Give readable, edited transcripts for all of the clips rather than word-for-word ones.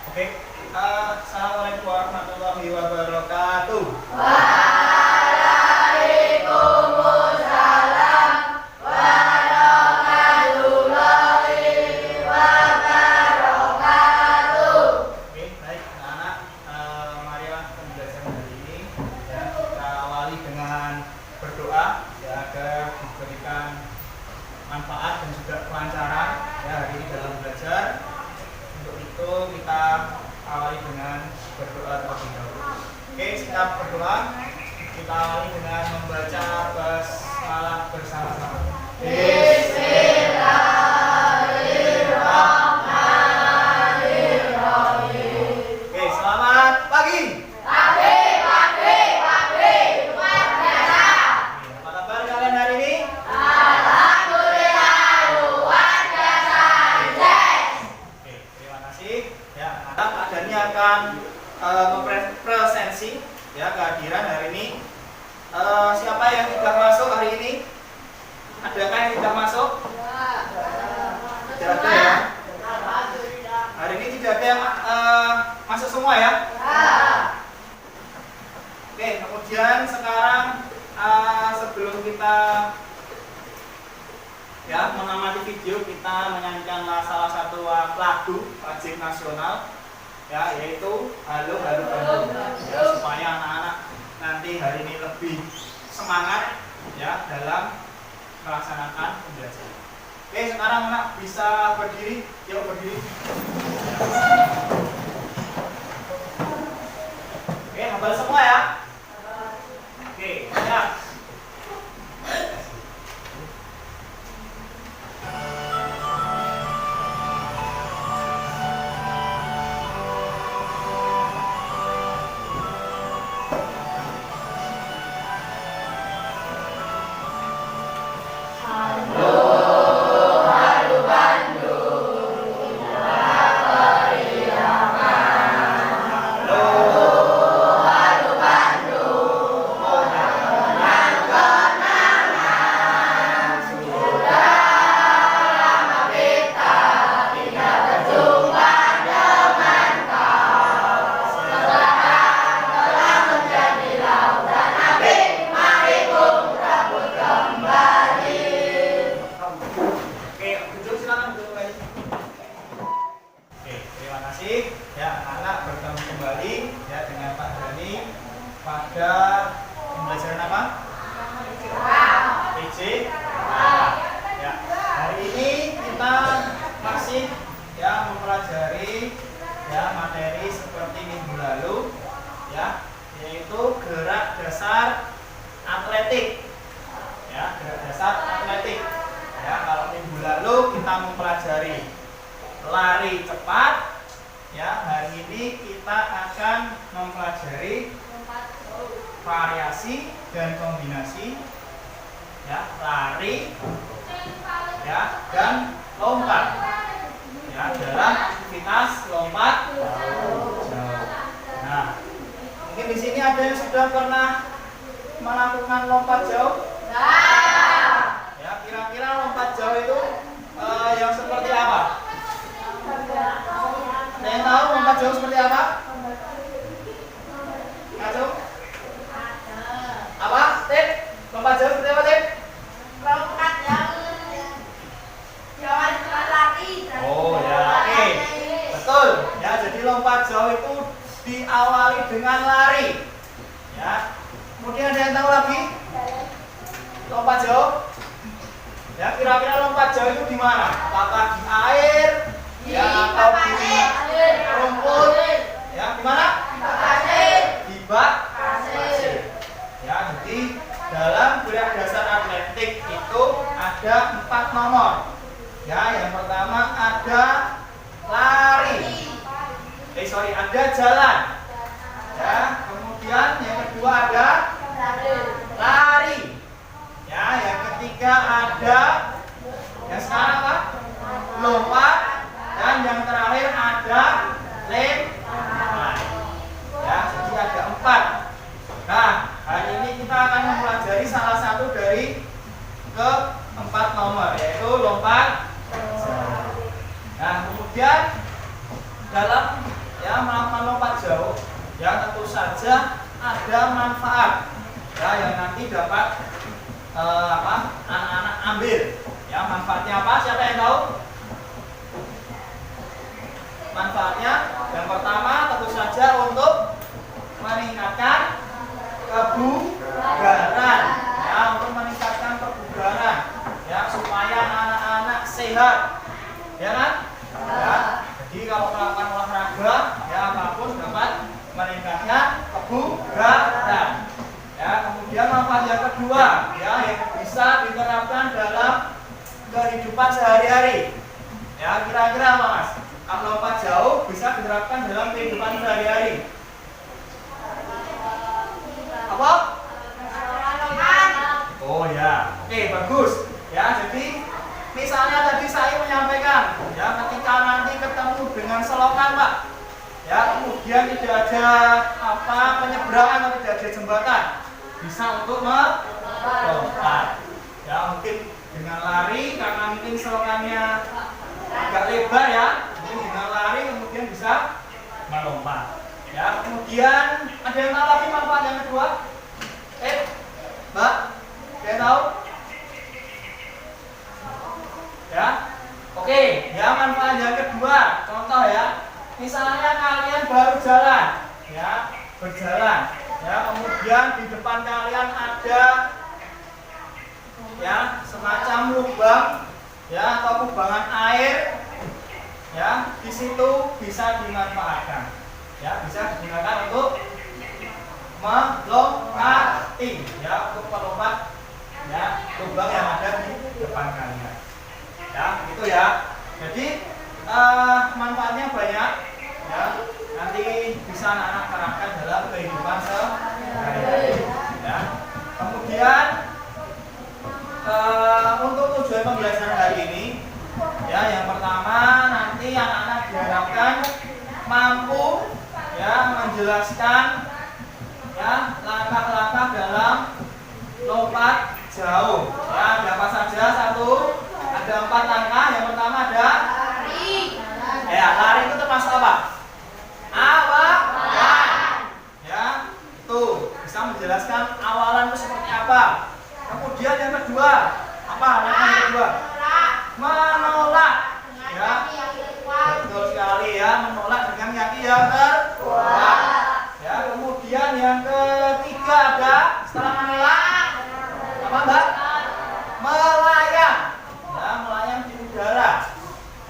Oke, assalamualaikum warahmatullahi wabarakatuh. Waalaikumsalam warahmatullahi wabarakatuh. Oke, baik anak-anak, marilah pembelajaran hari ini ya, kita awali dengan berdoa ya, agar diberikan manfaat dan juga kelancaran ya hari ini dalam belajar. Untuk itu kita awali dengan berdoa terlebih dahulu. Oke, kita berdoa. Kita awali dengan membaca basmalah bersama-sama. Bismillahirrahmanirrahim. Oke, selamat pagi. Pagi, luar biasa. Apa kabar kalian hari ini? Alhamdulillah, luar biasa. Yes. Oke, terima kasih. Ya, Pak Dani akan mempresensi ya kehadiran hari ini. Siapa yang tidak masuk hari ini? Adakah yang tidak masuk? Tidak ada ya. Hari ini tidak ada yang masuk semua ya. Oke, kemudian sekarang sebelum kita ya mengamati video, kita menyanyikan salah satu lagu wajib nasional ya, yaitu Halo Halo Bandung ya, supaya anak-anak nanti hari ini lebih semangat ya dalam melaksanakan pembelajaran. Oke, sekarang anak bisa berdiri, yuk berdiri. Oke, hafal semua ya. Oke, ya. Oke, duduk silakan duduk kembali. Oke, terima kasih. Ya, anak-anak bertemu kembali ya dengan Pak Dani pada pembelajaran apa? PJ. Ya, hari ini kita masih ya mempelajari ya materi seperti minggu lalu ya, yaitu gerak dasar atletik. Ya, gerak dasar atletik. Ya, kalau minggu lalu kita mempelajari lari cepat, ya hari ini kita akan mempelajari variasi dan kombinasi, ya lari, ya dan lompat, ya dalam aktivitas lompat jauh. Nah, mungkin di sini ada yang sudah pernah melakukan lompat jauh. Ya, kira-kira lompat jauh itu yang seperti apa? Ada yang tahu lompat jauh seperti apa? Kacau? Apa? Tip? Lompat jauh seperti apa, Tip? Lompat jauh. Jangan lari. Oh ya, oke. Betul. Ya, jadi lompat jauh itu diawali dengan lari. Ya. Kemudian ada yang tahu lagi? Lompat jauh? Ya, kira-kira lompat jauh itu di mana? Apakah di air? Ya, atau di rumput? Ya, di mana? Di bak pasir. Ya, jadi dalam gerak dasar atletik itu ada 4 nomor. Ya, yang pertama ada lari. Ada jalan. Ya, kemudian yang kedua ada lari. Ya, yang ketiga ada yang sekarang apa? Lompat, dan yang terakhir ada lempar. Ya, jadi ada 4. Nah, hari ini kita akan mempelajari salah satu dari ke-4 nomor, yaitu lompat. Nah, kemudian dalam ya melakukan lompat jauh, ya tentu saja ada manfaat ya yang nanti dapat anak-anak ambil. Ya, manfaatnya apa? Siapa yang tahu? Manfaatnya yang pertama tentu saja untuk meningkatkan kebugaran, ya, untuk meningkatkan kebugaran, ya, supaya anak-anak sehat, ya kan? Ya, jadi kalau melakukan olahraga, ya apapun dapat meningkatkan kebugaran. Ya, kemudian manfaat yang kedua, ya, yang bisa diterapkan dalam kehidupan sehari-hari. Ya, kira-kira apa, Mas? Kalau lompat jauh bisa diterapkan dalam kehidupan sehari-hari. Apa? Oh ya, oke, bagus. Ya, jadi misalnya tadi saya menyampaikan, ya, ketika nanti ketemu dengan selokan, Pak, ya, kemudian tidak ada penyeberangan atau tidak ada jembatan, bisa untuk melompat. Ya, mungkin dengan lari karena mungkin selokannya agak lebar, ya, mungkin dengan lari kemudian bisa melompat. Ya, kemudian ada yang tahu lagi manfaat yang kedua? Mbak, ada yang tahu? Ya, oke, ya, manfaat yang kedua, contoh ya, misalnya kalian baru jalan, ya, berjalan, ya, kemudian di depan kalian ada, ya, semacam lubang, ya, atau kubangan air, ya, di situ bisa dimanfaatkan, ya, bisa digunakan untuk melompati, ya, untuk melompat, ya, lubang yang ada di depan kalian. Ya, gitu ya. Jadi manfaatnya banyak, ya. Nanti bisa anak-anak terapkan dalam kehidupan sehari-hari. Ya. Kemudian untuk tujuan pembelajaran hari ini, ya, yang pertama nanti anak-anak diharapkan mampu, ya, menjelaskan, ya, langkah-langkah dalam lompat jauh. Ya, ada apa saja? Ada 4 langkah. Yang pertama ada lari. Ya, lari itu termasuk apa? Awalan. Ya, itu bisa menjelaskan awalan itu seperti apa. Kemudian yang kedua, apa? Langkah yang kedua? Menolak. Ya, betul sekali, ya, menolak dengan kaki yang terkuat. Ya, kemudian yang ketiga ada setelah menolak apa, Mbak? Melayang. Ya, melayang di udara.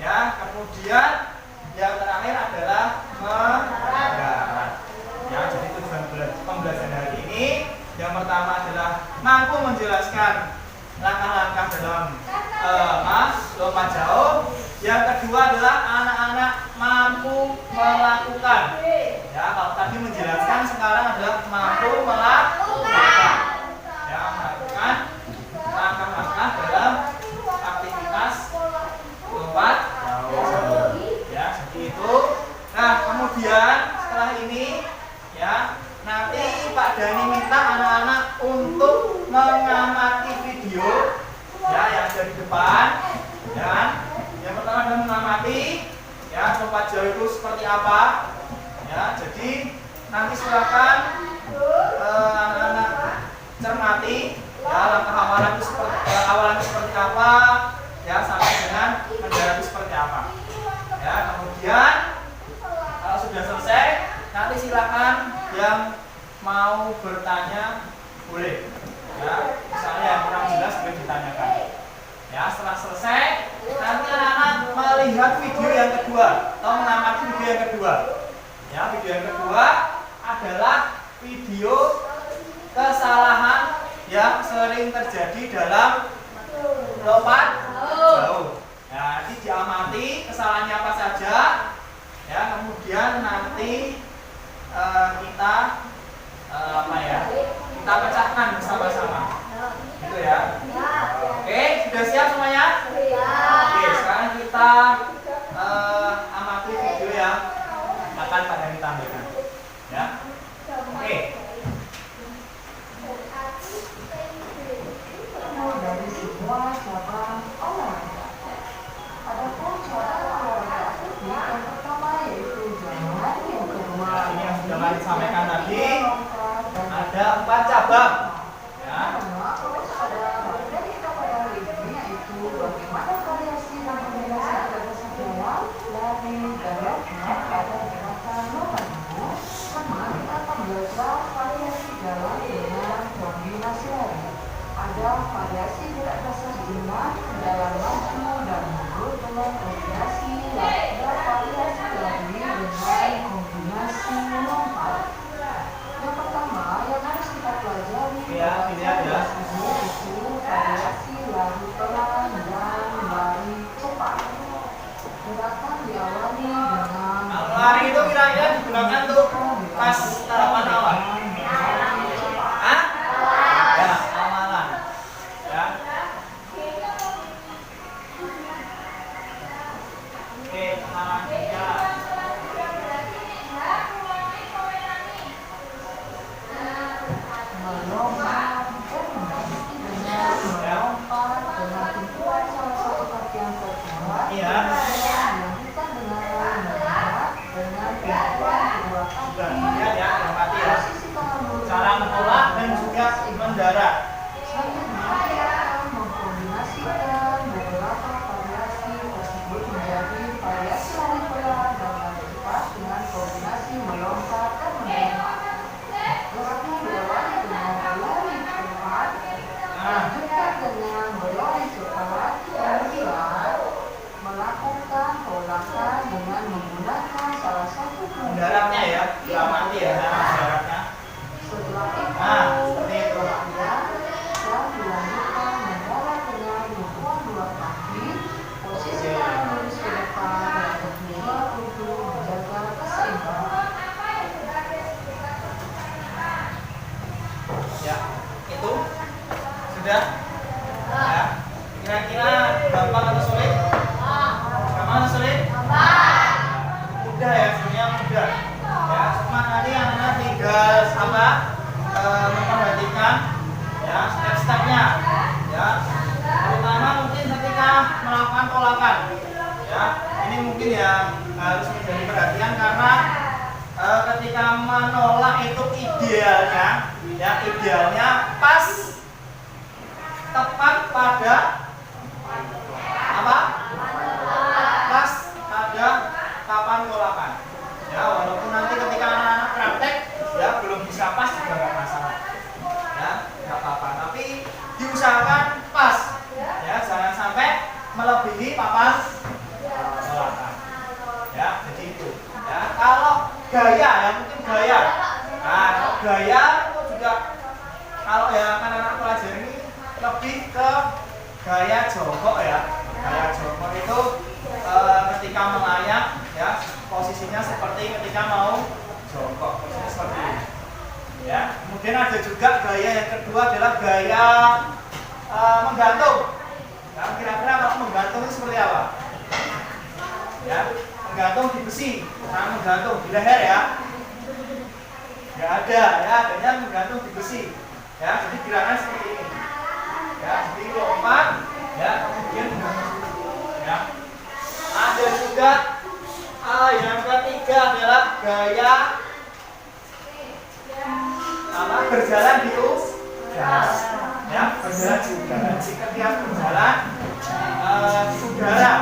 Ya, kemudian yang terakhir adalah mendarat. Ya, jadi tujuan pembelajaran hari ini yang pertama adalah mampu menjelaskan langkah-langkah dalam lompat jauh. Yang kedua adalah anak-anak mampu melakukan. Ya, kalau tadi menjelaskan, sekarang adalah mampu melakukan. Ya, melakukan langkah-langkah dalam aktivitas lompat jauh. Ya, seperti itu. Nah, kemudian setelah ini, ya, nanti Pak Dani minta anak-anak untuk mengamati video, ya, yang ada di depan. Dan yang pertama adalah mengamati, ya, lompat jauh itu seperti apa. Ya, jadi nanti silakan anak-anak cermati, ya, langkah awalan itu seperti apa, ya, sampai dengan mendarat itu seperti apa. Ya, kemudian kalau sudah selesai, nanti silakan yang mau bertanya boleh. Ya, misalnya yang kurang jelas boleh ditanyakan. Ya, setelah selesai, nanti anak-anak melihat video yang kedua atau mengamati video yang kedua. Ya, video yang kedua adalah video kesalahan yang sering terjadi dalam lompat jauh. Ya, nanti diamati kesalahannya apa saja. Ya, kemudian nanti kita kita pecahkan bersama-sama. Gitu ya. Oke, sudah siap semuanya? Oke, sekarang kita amati video yang akan Pak Dani tampilkan. Ya. Oke. Dari sebuah cabang olahraga. Adapun cara olahraga yang pertama yaitu jalan Farid sampaikan tadi ada 4 cabang. Ya. Terus ada materi kita pada hari ini yaitu bagaimana variasi dan kombinasi gerakan jalan, lari, dan lompat pada gerakan lompat itu. Pertama kita akan belajar variasi jalan dengan kombinasi lari. Ada variasi gerak dasar jalan, jalan maju dan mundur dengan kombinasi lari. Ada variasi lari dengan kombinasi lompat. Yang pertama yang harus kita pelajari Ya, dilihat ya. itu variasi lari pelan dan lari cepat. Gerakan diawali dengan Kalau lari itu kira-kira digunakan untuk pas tahapan awal. Hah? Ya, awalan. Ya. Oke, selanjutnya. melompat dengan melompat dengan tumpuan salah satu kaki yang terkuat. Iya. Dilanjutkan dengan melompat dengan tumpuan kedua Sudah kaki. dilihat ya, amati ya. Posisi tangan mulut Cara menolak dan juga mendarat. selanjutnya kita akan mengkombinasikan beberapa variasi tersebut menjadi variasi lari pelan dan lari cepat dengan kombinasi melompat dan mendarat. Gerakan berlari dengan berlari cepat, lanjutkan dengan berlari cepat, kemudian melakukan polakan dengan menggunakan salah satu Mendaratnya ya, diamati ya, mendaratnya. Setelah itu, Nah, seperti itu. kemudian dan dilanjutkan mendarat dengan tumpuan dua kaki, posisi tangan lurus ke depan dan mencoba untuk menjaga keseimbangan. Ya, itu sudah. Ya. Kira-kira gampang atau sulit? Gampang atau sulit? Mudah ya, sebenarnya mudah. Ya, cuma nanti anak-anak tinggal apa? Memperhatikan ya step-stepnya. Ya, terutama mungkin ketika melakukan polakan. Ya, ini mungkin yang harus menjadi perhatian karena ketika menolak itu idealnya pas tepat pada apa? Pas pada kapan polakan. Ya, walaupun nanti ketika anak-anak praktek ya belum bisa pas juga nggak masalah. Ya, nggak apa-apa. Tapi diusahakan pas. Ya, jangan sampai melebihi papan polakan. Ya, jadi itu. Ya, kalau gaya ya mungkin gaya. Nah, kalau gaya itu juga kalau ya anak-anak pelajar ini lebih ke gaya jongkok ya. Gaya jongkok itu ketika melayang ya posisinya seperti ketika mau jongkok, posisinya seperti ini. Ya, kemudian ada juga gaya yang kedua adalah gaya menggantung. Nah, kira-kira kalau menggantung itu seperti apa? Ya, menggantung di besi, nah menggantung di leher ya. Nggak ada ya, adanya menggantung di besi. Ya, jadi gerakan seperti ini. Ya, jadi lompat, ya kemudian menggantung. Ya, ada juga yang ketiga adalah gaya apa? Berjalan di udara. Ya, berjalan di udara. Jadi ketika berjalan di udara.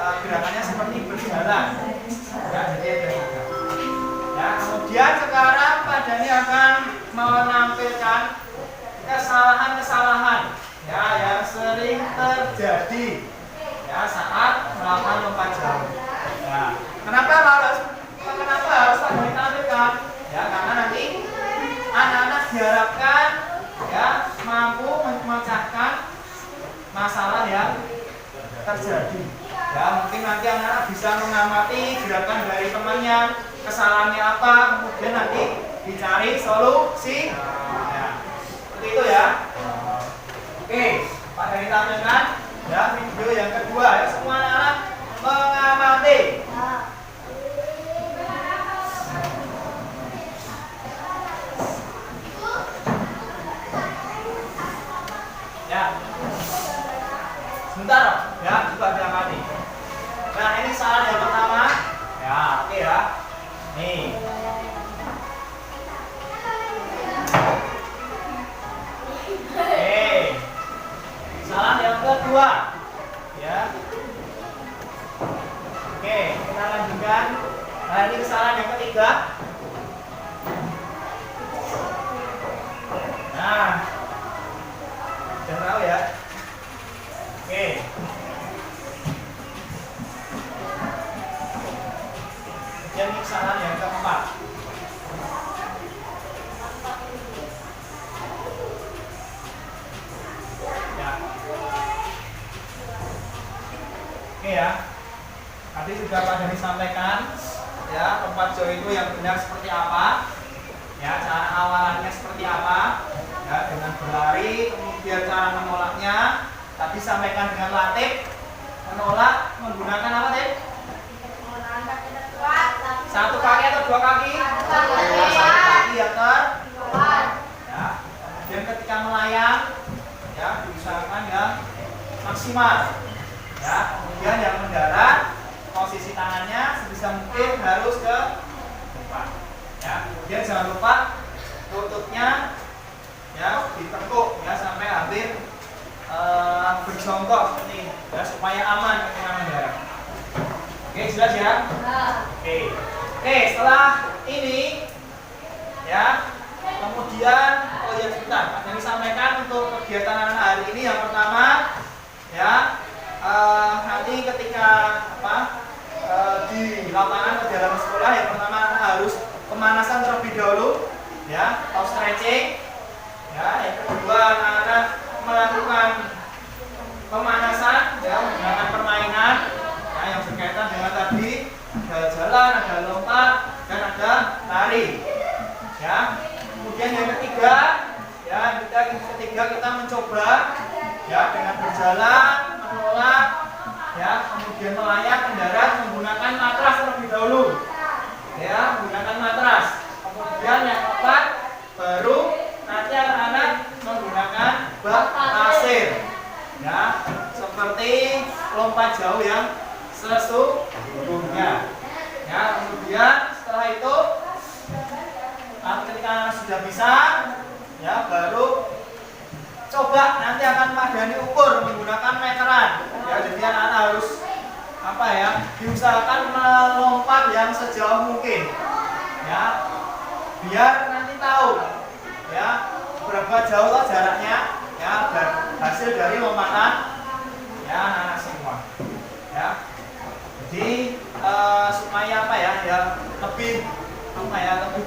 Gerakannya seperti berjalan. Ya, jadi ada juga. Ya, kemudian sekarang Pak Dani akan menampilkan kesalahan-kesalahan ya yang sering terjadi ya saat melakukan lompat jauh. Ya, kenapa harus Pak Dani tampilkan? Ya, karena nanti anak-anak diharapkan ya mampu memecahkan masalah yang terjadi. Ya, mungkin nanti anak-anak bisa mengamati gerakan dari temannya, kesalahannya apa, kemudian nanti dicari solusi. Ya, seperti itu ya. Oke, Pak Dani tampilkan ya video yang kedua ya, semua anak-anak mengamati. Ya. Sebentar, ya, coba diamati. Nah, ini salah yang pertama. Ya, oke ya. Nih. Nah, ini kesalahan yang ketiga. Nah, sudah tahu ya. Oke. Kemudian ini kesalahan yang keempat. Ya. Oke ya. Tadi sudah Pak Dhani sampaikan ya, lompat jauh itu yang benar seperti apa. Ya, cara awalannya seperti apa. Ya, dengan berlari, kemudian cara menolaknya. Tadi sampaikan dengan latih, menolak menggunakan apa, Teh? Menggunakan kaki terkuat. Satu kaki atau dua kaki? Satu kaki. Satu kaki ya Terkuat. ya. Kemudian ketika melayang, ya diusahakan yang maksimal. Ya, kemudian yang mendarat, posisi tangannya sebisa mungkin harus ke depan. Ya, kemudian jangan lupa lututnya ya ditekuk ya sampai hampir berjongkok seperti ini ya, supaya aman ketika mendarat. Oke, jelas ya? Oke, setelah ini ya, kemudian ya sebentar, Pak Dhani sampaikan untuk kegiatan anak hari ini yang pertama ya, nanti ketika di lapangan di dalam sekolah yang pertama anak harus pemanasan terlebih dahulu ya, atau stretching ya. Yang kedua anak-anak melakukan pemanasan ya, menggunakan permainan ya, yang berkaitan dengan tadi ada jalan, ada lompat, dan ada lari ya. Kemudian yang ketiga ya, kita mencoba ya dengan berjalan, menolak ya, kemudian melayang, mendarat menggunakan matras terlebih dahulu ya, menggunakan matras. Kemudian yang keempat baru nanti anak-anak menggunakan bak pasir ya, seperti lompat jauh yang sesungguhnya ya. Kemudian setelah itu ketika anak sudah bisa ya, baru coba nanti akan Pak Dhani ukur menggunakan meteran ya. Jadi anak-anak harus diusahakan melompat yang sejauh mungkin ya, biar nanti tahu ya berapa jauh lah jaraknya ya, dan hasil dari lompatan ya anak-anak semua ya. Jadi supaya lebih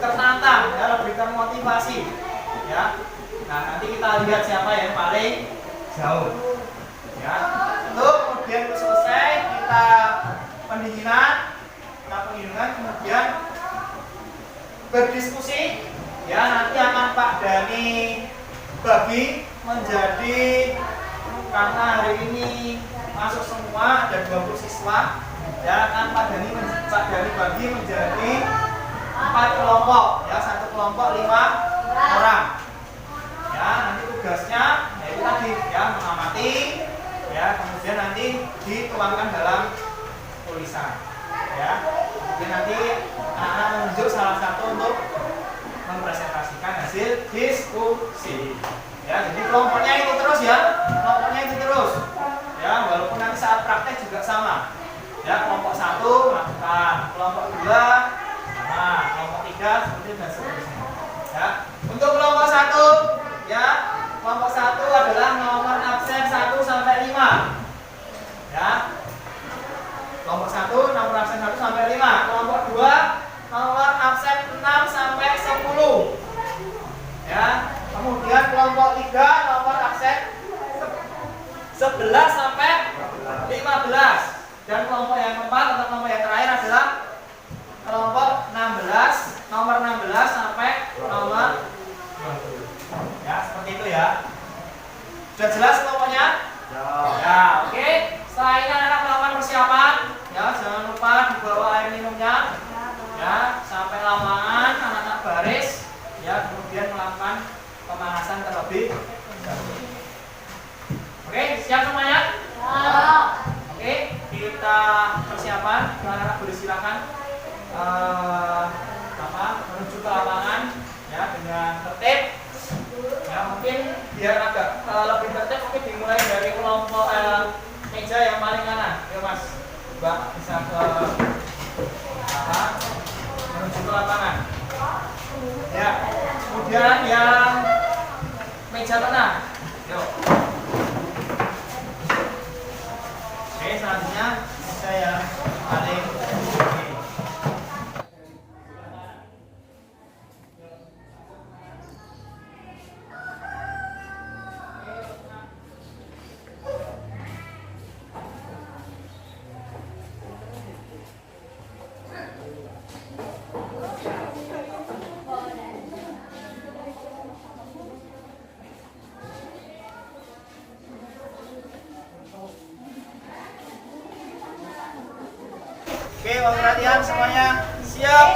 tertantang ya, lebih termotivasi ya. Nah, nanti kita lihat siapa yang paling jauh ya. Untuk kemudian selesai kita pendinginan, kemudian berdiskusi ya. Nanti akan Pak Dhani bagi menjadi, karena hari ini masuk semua ada 20 siswa ya, akan Pak Dhani bagi menjadi 4 kelompok ya, satu kelompok 5 orang ya. Nanti tugasnya yaitu tadi ya, mengamati ya, kemudian nanti dituangkan dalam tulisan ya. Kemudian nanti anak menunjuk salah satu untuk mempresentasikan hasil diskusi ya. Jadi kelompoknya itu terus ya, ya, walaupun nanti saat praktek juga sama ya. Kelompok 1 melakukan, kelompok 2 sama, kelompok 3 seperti dan seterusnya ya. Untuk kelompok 1 ya, kelompok 1 adalah nomor absen 1 sampai 5 ya. Kelompok 1 nomor absen 1 sampai 5. Kelompok 2 nomor absen 6 sampai 10 ya. Kemudian kelompok 3 nomor absen 11 sampai 15. Dan kelompok yang keempat atau kelompok yang terakhir adalah kelompok 16, nomor 16 sampai nomor 20. Ya, seperti itu ya. Sudah jelas kelompoknya? Ya, oke. Setelah ini anak melakukan persiapan ya, jangan lupa dibawa air minumnya ya, sampai lapangan anak-anak baris ya, kemudian melakukan pemanasan terlebih dahulu. Oke, siap semuanya? Oke, kita persiapan. Anak-anak boleh silakan menuju ke lapangan ya, dengan tertib ya. Mungkin biar agak lebih tertib, mungkin dimulai dari kelompok meja yang paling kanan ya Mas. Mbak bisa ke Nah, menuju ke lapangan. Ya, kemudian yang meja tengah. Yuk. Oke, selanjutnya meja yang paling kiri. Oke, mohon perhatian semuanya. Siap.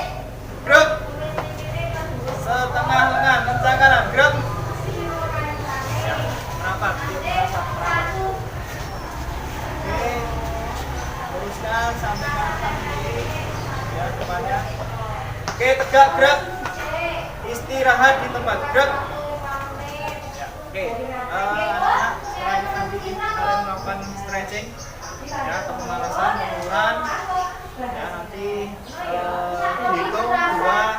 Gerak. Setengah lengan, kencang kanan. Gerak. Ya, merapat. Oke. Luruskan sampai kanan kiri. Ya, depannya. Oke, tegak, gerak. Istirahat di tempat. Gerak. Ya, oke. Anak-anak, selain nanti kalian melakukan stretching, ya, atau pemanasan, pengukuran. Ya, nanti dihitung 2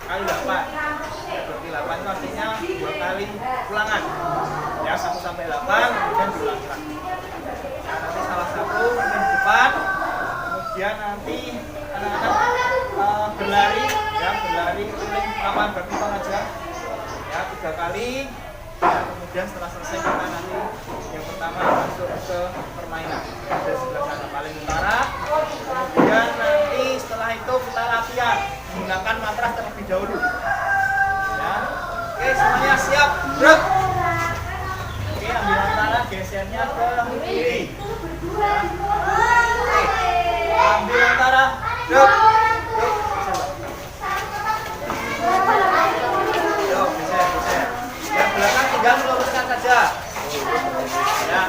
kali 8. Ya, berarti 8 itu artinya 2 kali ulangan. Ya, 1 sampai 8 kemudian diulangi lagi. Ya, nanti salah satu di depan, kemudian nanti anak-anak berlari, ya, berlari keliling lapangan badminton aja. Ya, 3 kali. Ya, kemudian setelah selesai kita nanti yang pertama masuk ke permainan dari sebelah sana paling utara. Kemudian nanti setelah itu kita latihan menggunakan matras terlebih dahulu. Ya, oke, semuanya siap, gerak. Oke, ambil antara, gesernya ke kiri. Ya. Oke, ambil antara, gerak. Yang belakang tinggal meluruskan saja. Ya.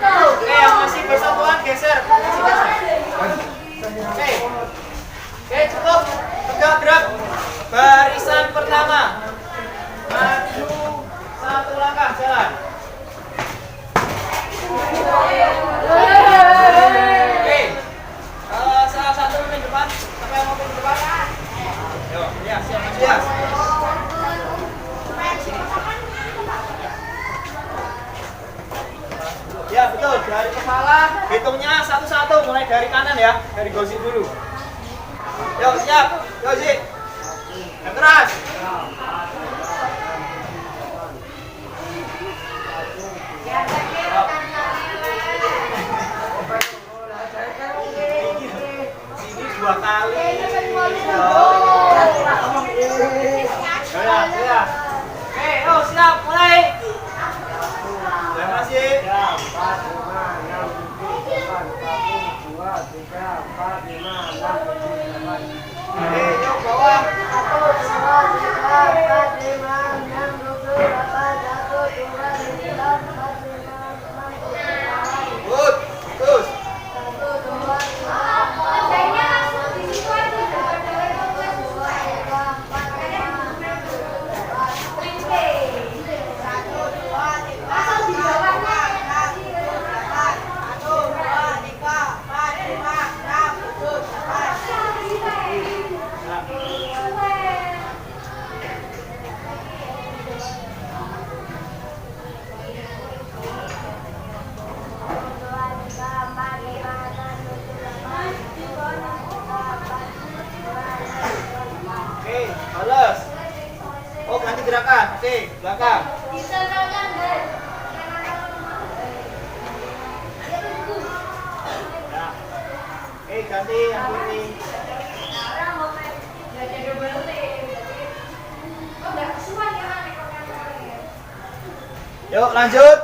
Oke, yang masih bersatuan geser. Oke, cukup. Tegak, gerak. Barisan pertama. Maju 1 langkah, jalan. Oke. Salah satu pemain depan, siapa yang mau ke depan? Yuk, ya, siap, siap. Ya, betul, dari kepala hitungnya satu-satu, mulai dari kanan ya, dari gosip dulu. Yuk, siap, gosip. Yang keras. Sini 2 kali. Ya. Oke, yuk, siap, mulai. Terima kasih. 4, 5, 6, 7, 8, 1, 2, 3, 4, 5, 6, 7, 8. Oke, yuk, bawah. 1, 2, 3, 4, 5, 6, 7, 8, 1, 2, 3, 4, 5, 6, 7, 8. Good, terus. 1, 2, 3, Oke, balas. Oh, ganti gerakan. Oke, belakang. Ya. Oke, ganti yang kiri. Yuk, lanjut.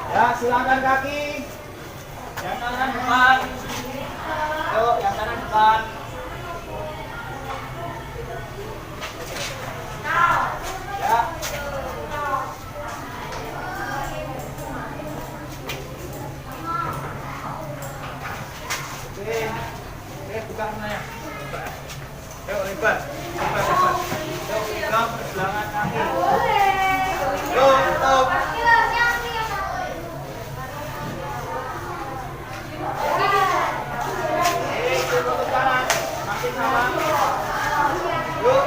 Ya, silakan kaki. Yang kanan depan. Yuk, yang kanan depan. Ya. semuanya. Yuk lebar. Lebar. Yuk pegang pergelangan kaki. Yuk stop. Tutup kanan. Masih sama. Yuk.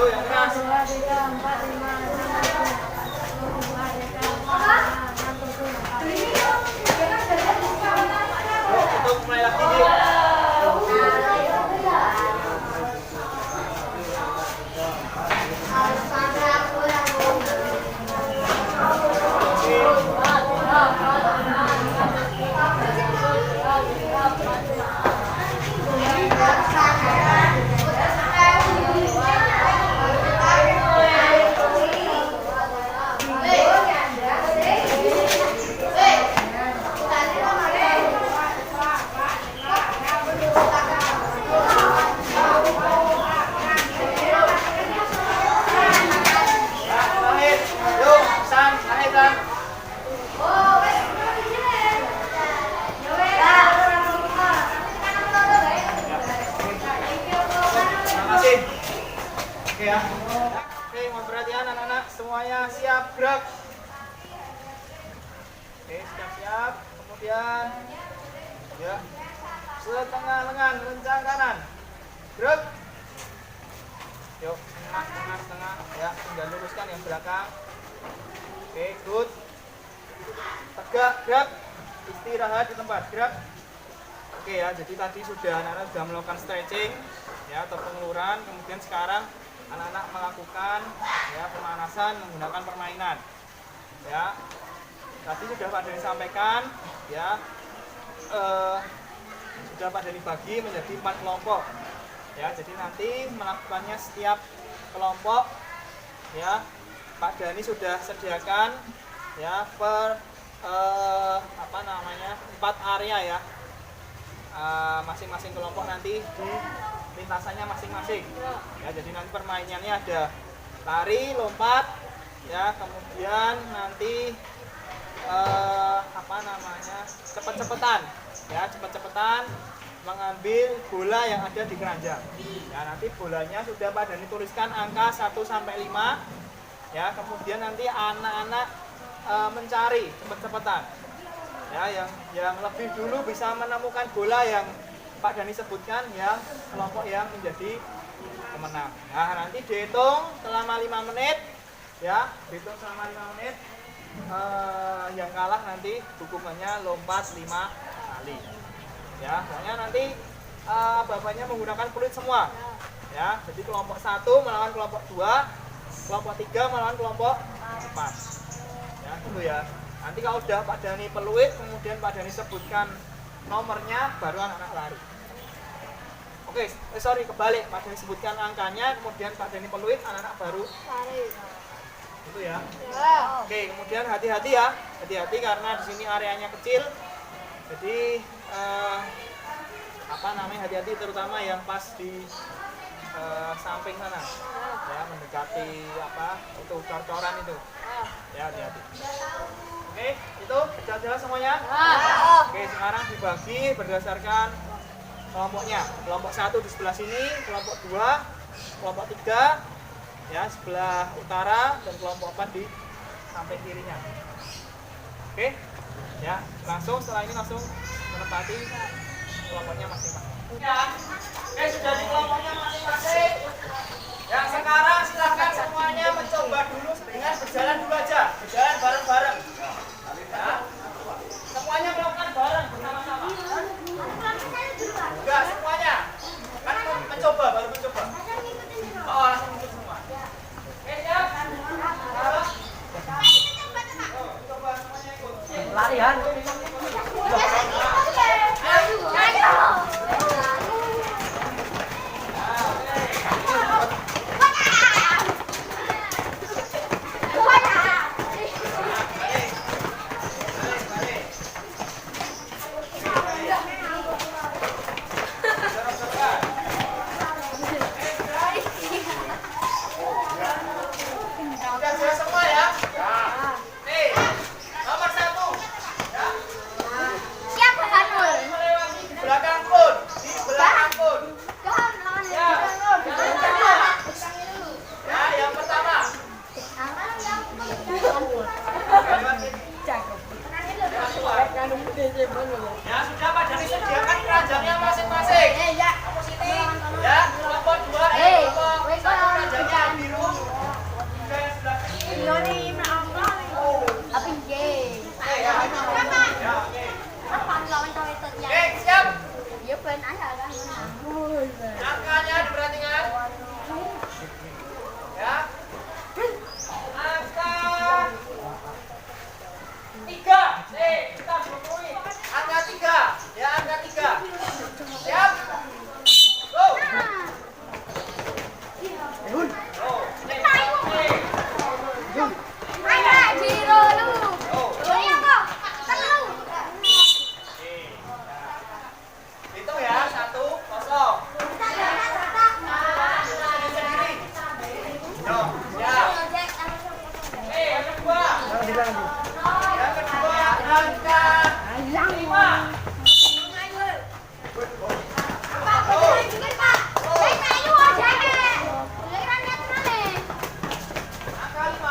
Yang keras. Tutup mulai lagi nih. Oke ya. Oke, mohon perhatian anak-anak semuanya siap gerak. Oke, siap-siap. Kemudian ya. Setengah lengan, rencang kanan. Gerak. Yuk, tengah. Ya, tinggal luruskan yang belakang. Oke, good. Tegak, gerak. Istirahat di tempat, gerak. Oke ya, jadi tadi anak-anak sudah melakukan stretching ya atau pengeluaran, kemudian sekarang anak-anak melakukan ya pemanasan menggunakan permainan. Ya. Tadi sudah Pak Dani sampaikan ya sudah Pak Dani bagi menjadi 4 kelompok. Ya, jadi nanti melakukannya setiap kelompok ya Pak Dani sudah sediakan ya per 4 area ya. Masing-masing kelompok nanti di lintasannya masing-masing ya, jadi nanti permainannya ada lari, lompat ya, kemudian nanti cepet-cepetan ya, cepet-cepetan mengambil bola yang ada di keranjang ya. Nanti bolanya sudah Pak Dani tuliskan angka 1 sampai 5 ya, kemudian nanti anak-anak mencari cepet-cepetan ya, yang lebih dulu bisa menemukan bola yang Pak Dani sebutkan yang kelompok yang menjadi pemenang. Nah, nanti dihitung selama 5 menit ya, dihitung selama 5 menit. Yang kalah nanti hukumannya lompat 5 kali ya. Pokoknya nanti babanya menggunakan peluit semua ya. Jadi kelompok 1 melawan kelompok 2, kelompok 3 melawan kelompok 4 ya, gitu ya. Nanti kalau udah Pak Dani peluit, kemudian Pak Dani sebutkan nomornya, baru anak-anak lari. Oke, kebalik. Pak Dani sebutkan angkanya, kemudian Pak Dani peluit, anak-anak baru lari. Gitu ya. Ya. Oke, kemudian hati-hati ya. Hati-hati karena di sini areanya kecil. Jadi hati-hati terutama yang pas di samping sana. Ya, mendekati itu cor-coran itu. Ya, hati-hati. Oke, itu jelas semuanya? Oke, sekarang dibagi berdasarkan kelompoknya. Kelompok 1 di sebelah sini, kelompok 2, kelompok 3 ya sebelah utara, dan kelompok 4 di samping kirinya. Oke? Ya, setelah ini langsung menempati kelompoknya masing-masing. Ya. Oke, sudah di kelompoknya masing-masing. Ya, sekarang silakan semuanya mencoba dulu dengan berjalan dulu aja. Berjalan bareng-bareng. Ya. Semuanya melakukan bareng bersama-sama. Enggak, semuanya. Kan mencoba, baru mencoba. Oh, langsung ikut semua. Oke, siap? Coba semuanya ikut. Larian. Ayo. Yo, siap. Yang kedua. Yang kedua angka 5. Angka 5.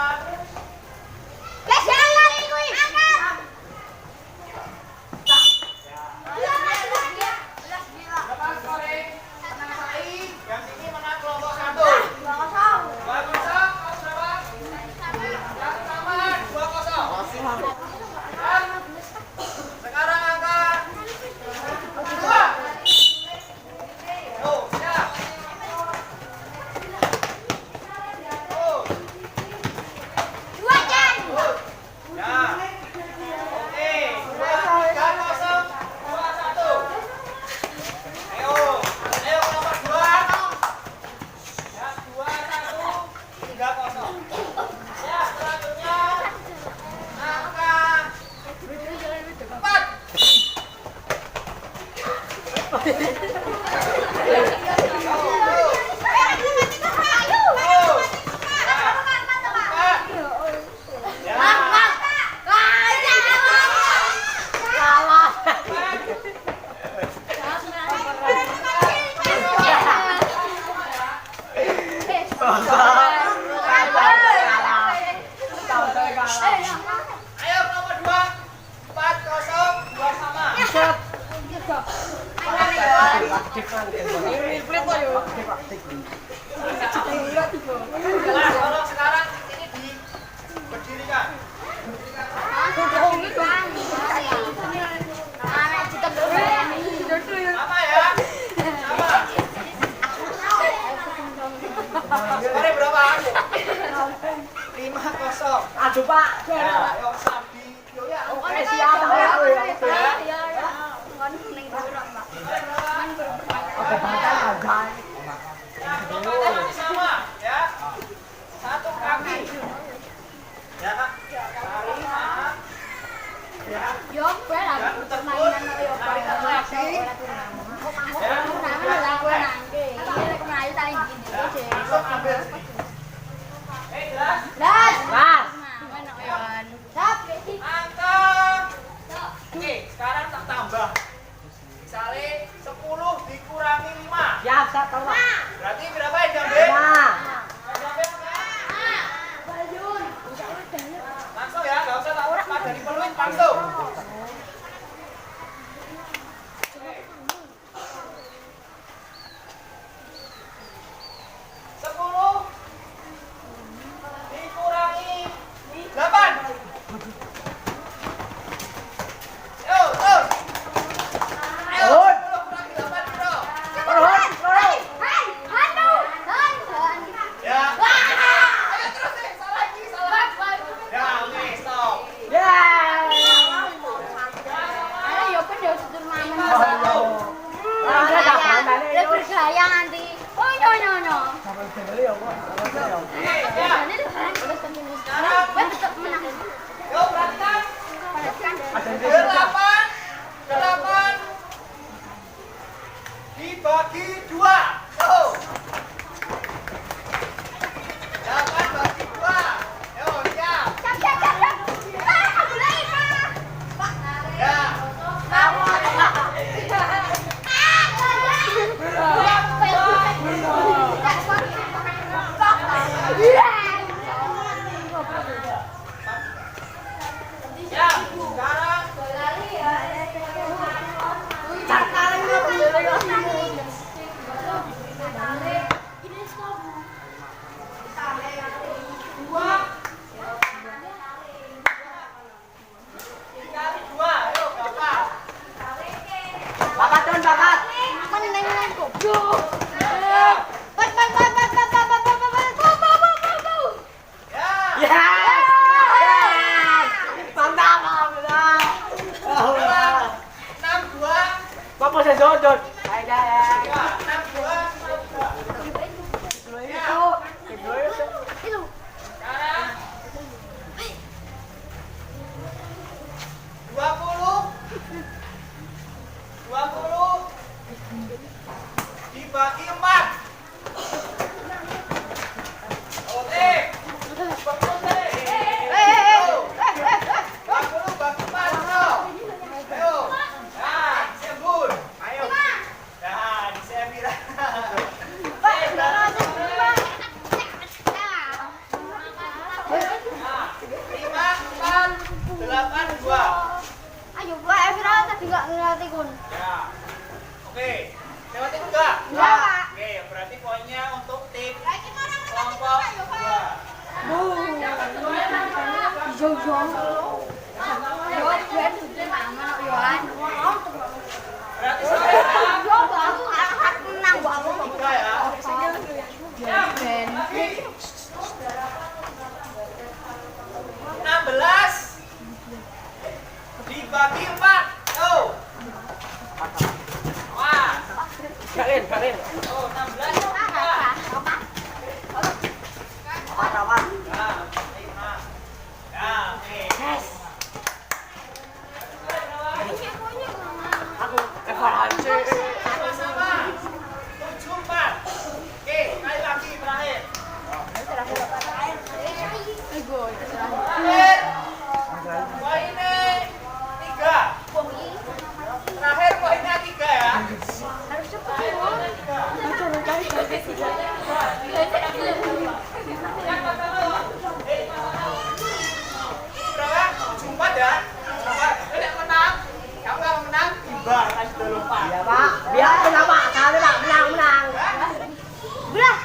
Selamat sore. Menang saing. Yang ini menang kelompok 1. 2-0. Kamu berapa? Yang pertama 2-0. Dan sekarang angka 2. Yo, siap. Oh, ya. Oke. 2-3-0. 2-1. Ayo, ayo nomor 2. Ya, 2-1. 3-0. Ya, selanjutnya angka 4. Ayo nomor 2. 4-0. 2 sama. Nah, tolong sekarang ini berdirikan. Sama ya. Sama. Skornya berapa? 5-0. Aduh Pak. Ya, ayo Sabi. Yo ya. Oke siap. Ya, totalnya masih sama, ya. 1 kaki. Ya, Kak. Tarik sana. Ya. Dan tekun. Tarik lagi. Ya. Langsung ambil sini. Jelas? Angka. Oke, sekarang tak tambah. Misalnya 10 dikurangi 5. Siap, Pak. Berarti berapa yang diambil? Nah. Langsung ya, nggak usah tak urut, dari peluit langsung. Dikurangi 8. Yo, terus. Ayo, 10 kurangi 8, bro. Ya. Ayo terus deh, salah lagi, salah. Ya, oke, stop. Bergaya nanti. Oh nyonya. Yo, perhatikan. 8 dibagi 2. Yo. 8 bagi 2. Yo, siap. Ya. Ya, sekarang dikali 2. Ayo, Bapak. Bakat, Don, bakat. Ya. Ya. Mantap, alhamdulillah. Alhamdulillah. 6-2. Bapak saya jodot. Hai, dah. Ya, 6-2. Sekarang 20 dibagi Berarti sama. Tiga ya. 16 dibagi 4. Tuh. Wah. Karin. Tuh, 16 tiga. Nah, 5. Ya, oke. Aku evaluasi. Sama-sama. 74. Oke, sekali lagi terakhir. Terakhir. Poinnya 3. Terakhir poinnya 3 ya. Berapa? 74 ya. 74. Tidak menang. Kamu kalau menang, tiba kasih dulu Pak. Ya Pak, biar menang Pak, kali Pak, menang. Siap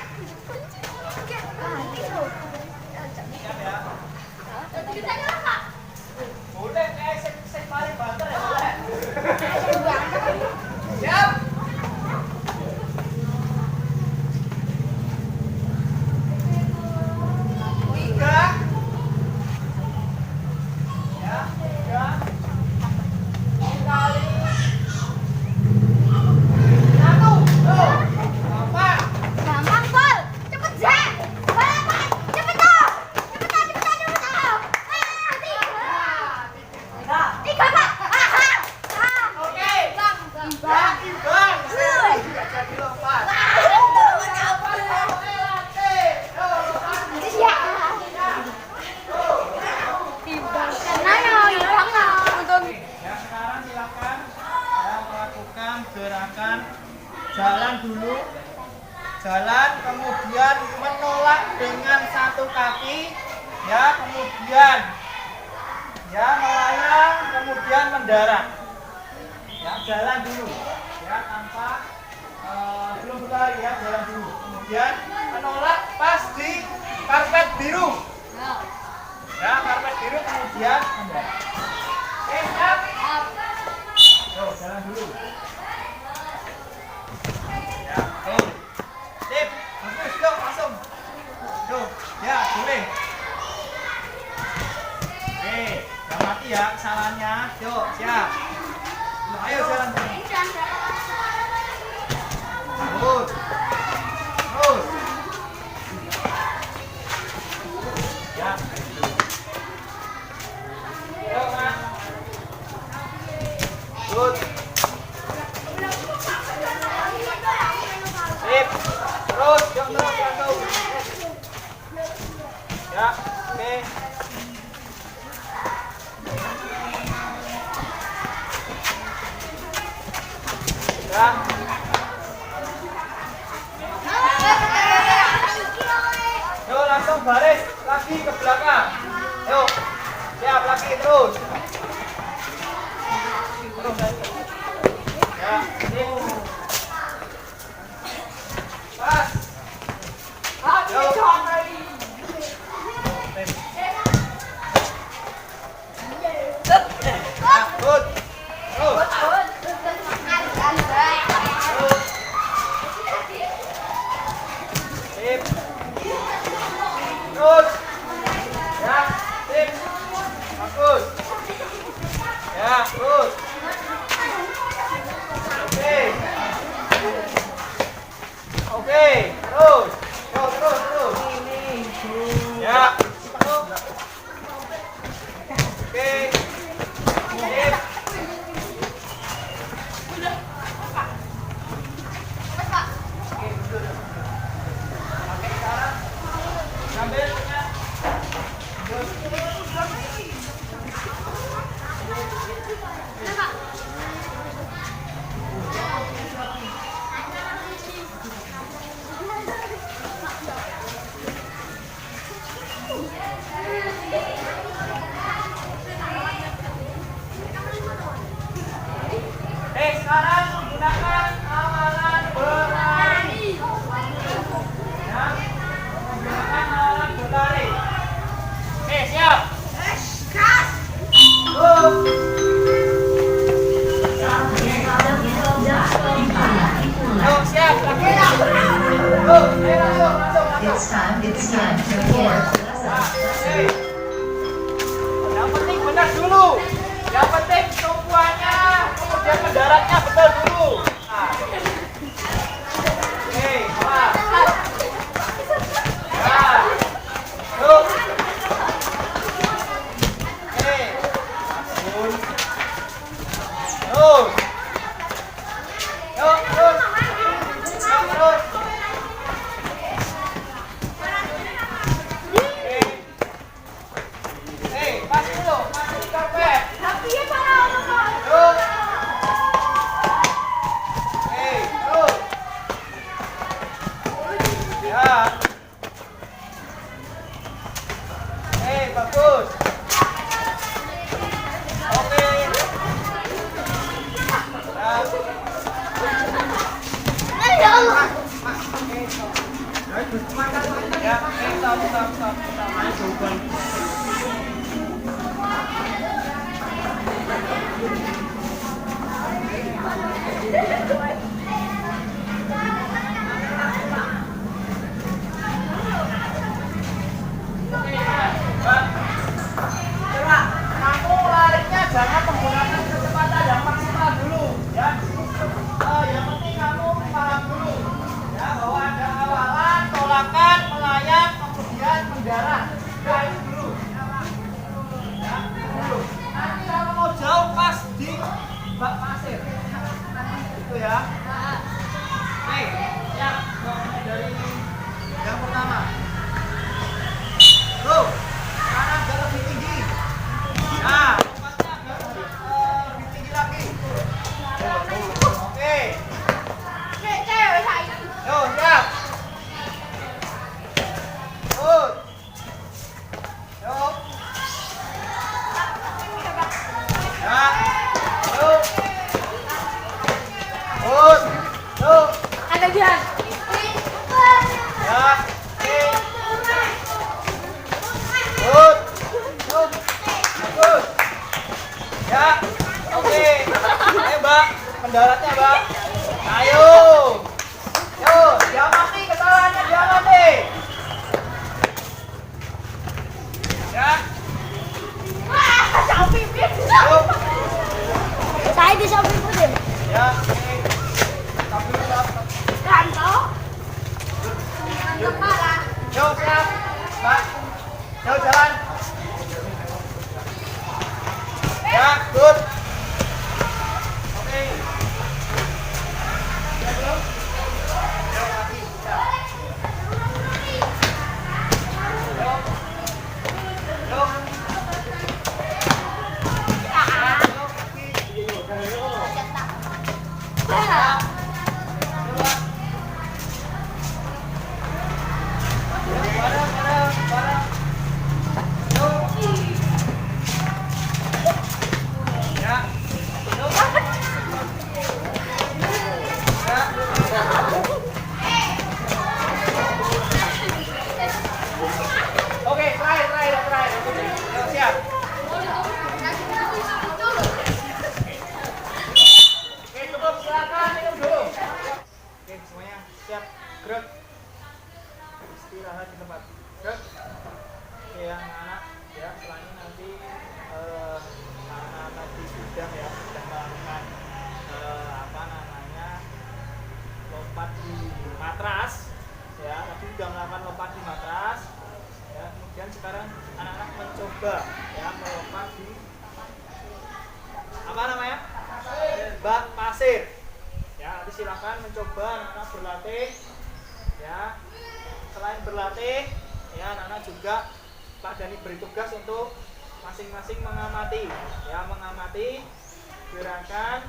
ya. Boleh, saya paling banter ya. Boleh. Siap. Tiga. Ya, 3. Kali. 1. Tuh. 8. Oke. Ya, imbang. Tidak jadi lompat. Ya, sekarang silakan ya, melakukan gerakan jalan dulu. Jalan, kemudian menolak dengan satu kaki. Ya, kemudian ya melayang, kemudian mendarat. Ya, jalan dulu. Ya, tanpa belum berlari ya, jalan dulu. Kemudian menolak pas di karpet biru. Ya, karpet biru kemudian mendarat. Oke, siap? Tuh, jalan dulu. Ya, tuh. Sip, bagus, yuk, langsung. Tuh, ya, boleh. Oke, jangan mati ya kesalahannya. Yuk, siap. Ayo jalan dulu. Terus. Terus. Ya. Yuk, Mas. Good. Sip. Terus, yuk, terus. Ya, oke. Ya. Yuk, langsung baris lagi ke belakang. Yuk. Siap lagi terus. Terus lagi. Ya, sip. Pas. Yuk. Ya, good. Terus. Sip. Terus. Ya, sip. Bagus. Ya, terus. Oke. Oke, terus. Yuk, terus. Ya. Oke. Sip. Oke, sekarang ambil ya. Sekarang menggunakan amalan berlari. Ya, menggunakan amalan berlari. Siap. It's time to report. Hey. Yang penting benar dulu. Yang penting tumpuannya, kemudian mendaratnya betul dulu. Nah. Oke, kelas. Ya. Yuk. Oke. Terus. Terus. Yuk, terus. Yuk, terus. Pas dulu, masih di karpet. Yuk. Terus. Ya. Bagus. Oke. Ya. Stop. Kamu larinya jangan menggunakan kecepatan yang maksimal dulu, ya. Yang penting kamu paham dulu, ya, bahwa ada awalan, tolakan, melayang, kemudian mendarat. Ya, itu dulu. Ya, dulu. Nanti kalau mau jauh pas di bak pasir. Itu ya. Nih, ya, dari yang pertama. Tuh, kanan agak lebih tinggi. Nah, lompatnya agak lebih tinggi lagi. Oke. Yo, siap. Good. Yo. Ya. Yo. Good. Yo. Ada Dian. Ya. Good. Good. Bagus. Ya. Oke. Ayo, Mbak. Mendaratnya, Mbak. Ayo. Yo, diamati kesalahannya diamati. Ya. Yo. Saya di samping Udin. Ya. Oke. Stop dulu, stop. Kanto. Yo, siap. Mbak. Yo, jalan. Ya, good. Oke. Ya, belum? Yo, kaki. Ya. Yo. Yo. Yo, kaki. Ya. Coba. Bareng. Yo. Ya. Yo. Ya. Oke, terakhir. Yo, siap. Oke, cukup, silakan minum dulu. Oke, semuanya siap. Gerak. Istirahat di tempat. Gerak. Oke, yang anak, ya, setelah ini nanti anak-anak di gudang ya sudah melakukan lompat di matras, ya. Tadi sudah melakukan lompat di matras, ya. Kemudian sekarang anak-anak mencoba, ya, melompat di apa namanya? Bak pasir. Ya, nanti silakan mencoba anak-anak berlatih, ya. Selain berlatih, ya, anak-anak juga Pak Dani beri tugas untuk masing-masing mengamati, ya, mengamati gerakan,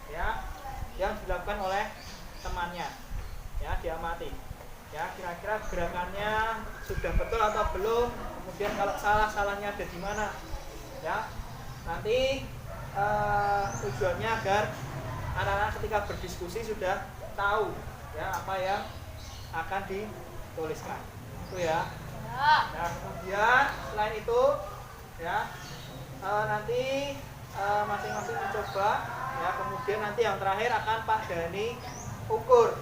ya, yang dilakukan oleh temannya, ya, diamati, ya, kira-kira gerakannya sudah betul atau belum, kemudian kalau salahnya ada di mana, ya. Nanti tujuannya agar anak-anak ketika berdiskusi sudah tahu, ya, apa yang akan dituliskan, itu ya. Nah, kemudian selain itu, ya, nanti masing-masing mencoba, ya, kemudian nanti yang terakhir akan Pak Dani ukur,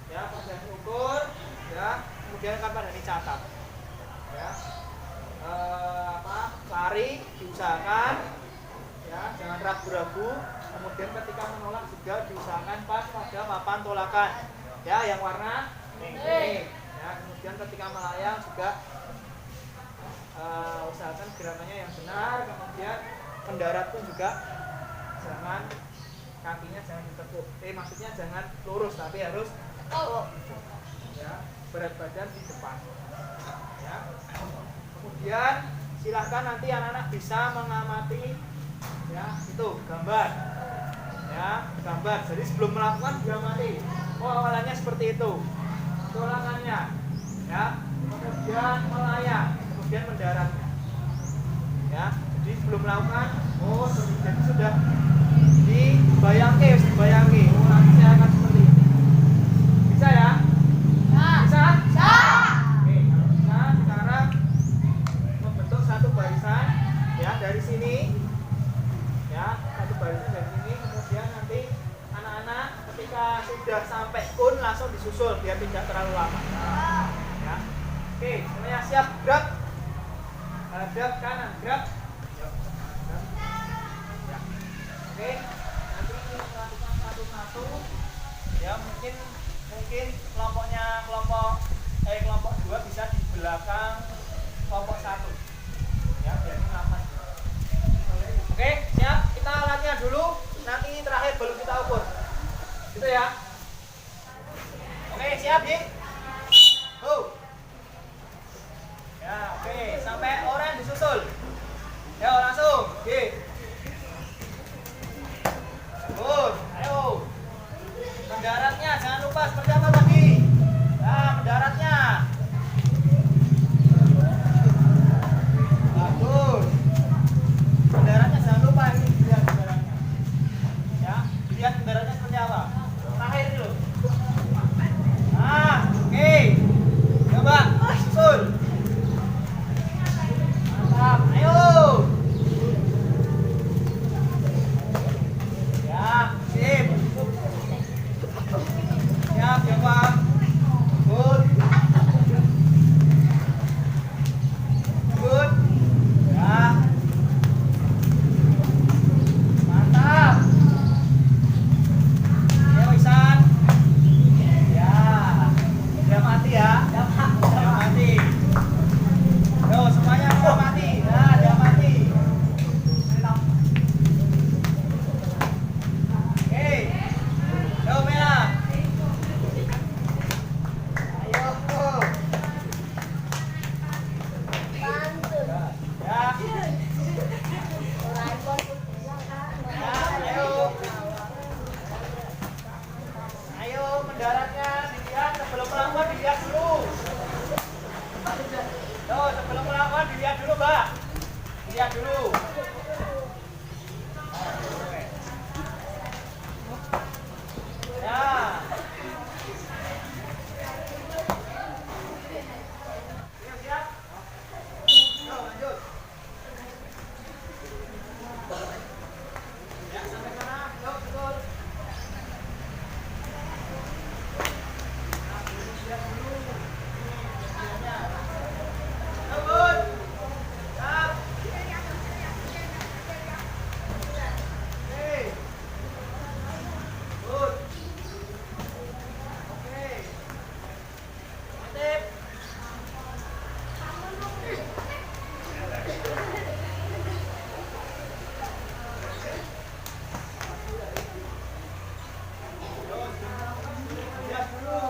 ya, Pak Dani ukur, ya, kemudian akan pada dicatat. Ya. Lari diusahakan, ya, jangan ragu-ragu. Kemudian ketika menolak juga diusahakan pas pada papan tolakan, ya, yang warna ini. Ya, kemudian ketika melayang juga usahakan gerakannya yang benar. Kemudian mendarat pun juga jangan kakinya jangan ditekuk. Maksudnya jangan lurus tapi harus ya, berat badan di depan. Ya. Kemudian silahkan nanti anak-anak bisa mengamati, ya, itu gambar, ya, gambar. Jadi sebelum melakukan diamati, oh awalannya seperti itu, tolakannya, ya, kemudian melayang, kemudian mendaratnya, ya. Jadi sebelum melakukan, oh jadi sudah dibayangke, oh nanti saya akan seperti ini. Bisa ya? Bisa? Bisa. Oke, kalau bisa sekarang membentuk satu barisan, ya, dari sini, ya, satu barisan dari sini. Kemudian nanti anak-anak ketika sudah sampai kun langsung disusul biar tidak terlalu lama. Ya. Oke, semuanya siap, gerak. Hadap kanan, gerak. Ya. Oke, nanti melakukan satu-satu. Ya, mungkin kelompok 2 bisa di belakang kelompok 1. Ya, biar aman. Oke, siap. Kita latihan dulu. Nanti terakhir baru kita ukur. Gitu ya. Oke, siap, Dik. Ya, oke. Sampai orang disusul. Ya, langsung. Oke. Bagus. Ayo. Mendaratnya jangan lupa seperti apa tadi. Nah, mendaratnya. Bagus. Mendaratnya jangan lupa ini dilihat mendaratnya. Ya, dilihat mendaratnya seperti apa. Terakhir dulu. Nah, oke. Coba susul. Mantap. Ayo. Ya, sip. Siap, ya Pak. Good. Good. Ya. Mantap. Ya, Wisan. Ya. Udah mati ya. Udah mati. Yo, semuanya udah mati. Nah, udah mati. Oke. Yo, merah. Ayo. Ya. Ya, ayo. Ayo, mendaratnya dilihat sebelum melakukan dilihat dulu. Yo, sebelum melakukan dilihat dulu, Mbak. Dilihat dulu. Ya. Siap? Yo, lanjut. Ya, sampai sana. Yo, betul. Nah, dilihat dulu. Dilihatnya. Yo, Bun. Siap. Oke. Good. Oke. Mantap. Lihat dulu.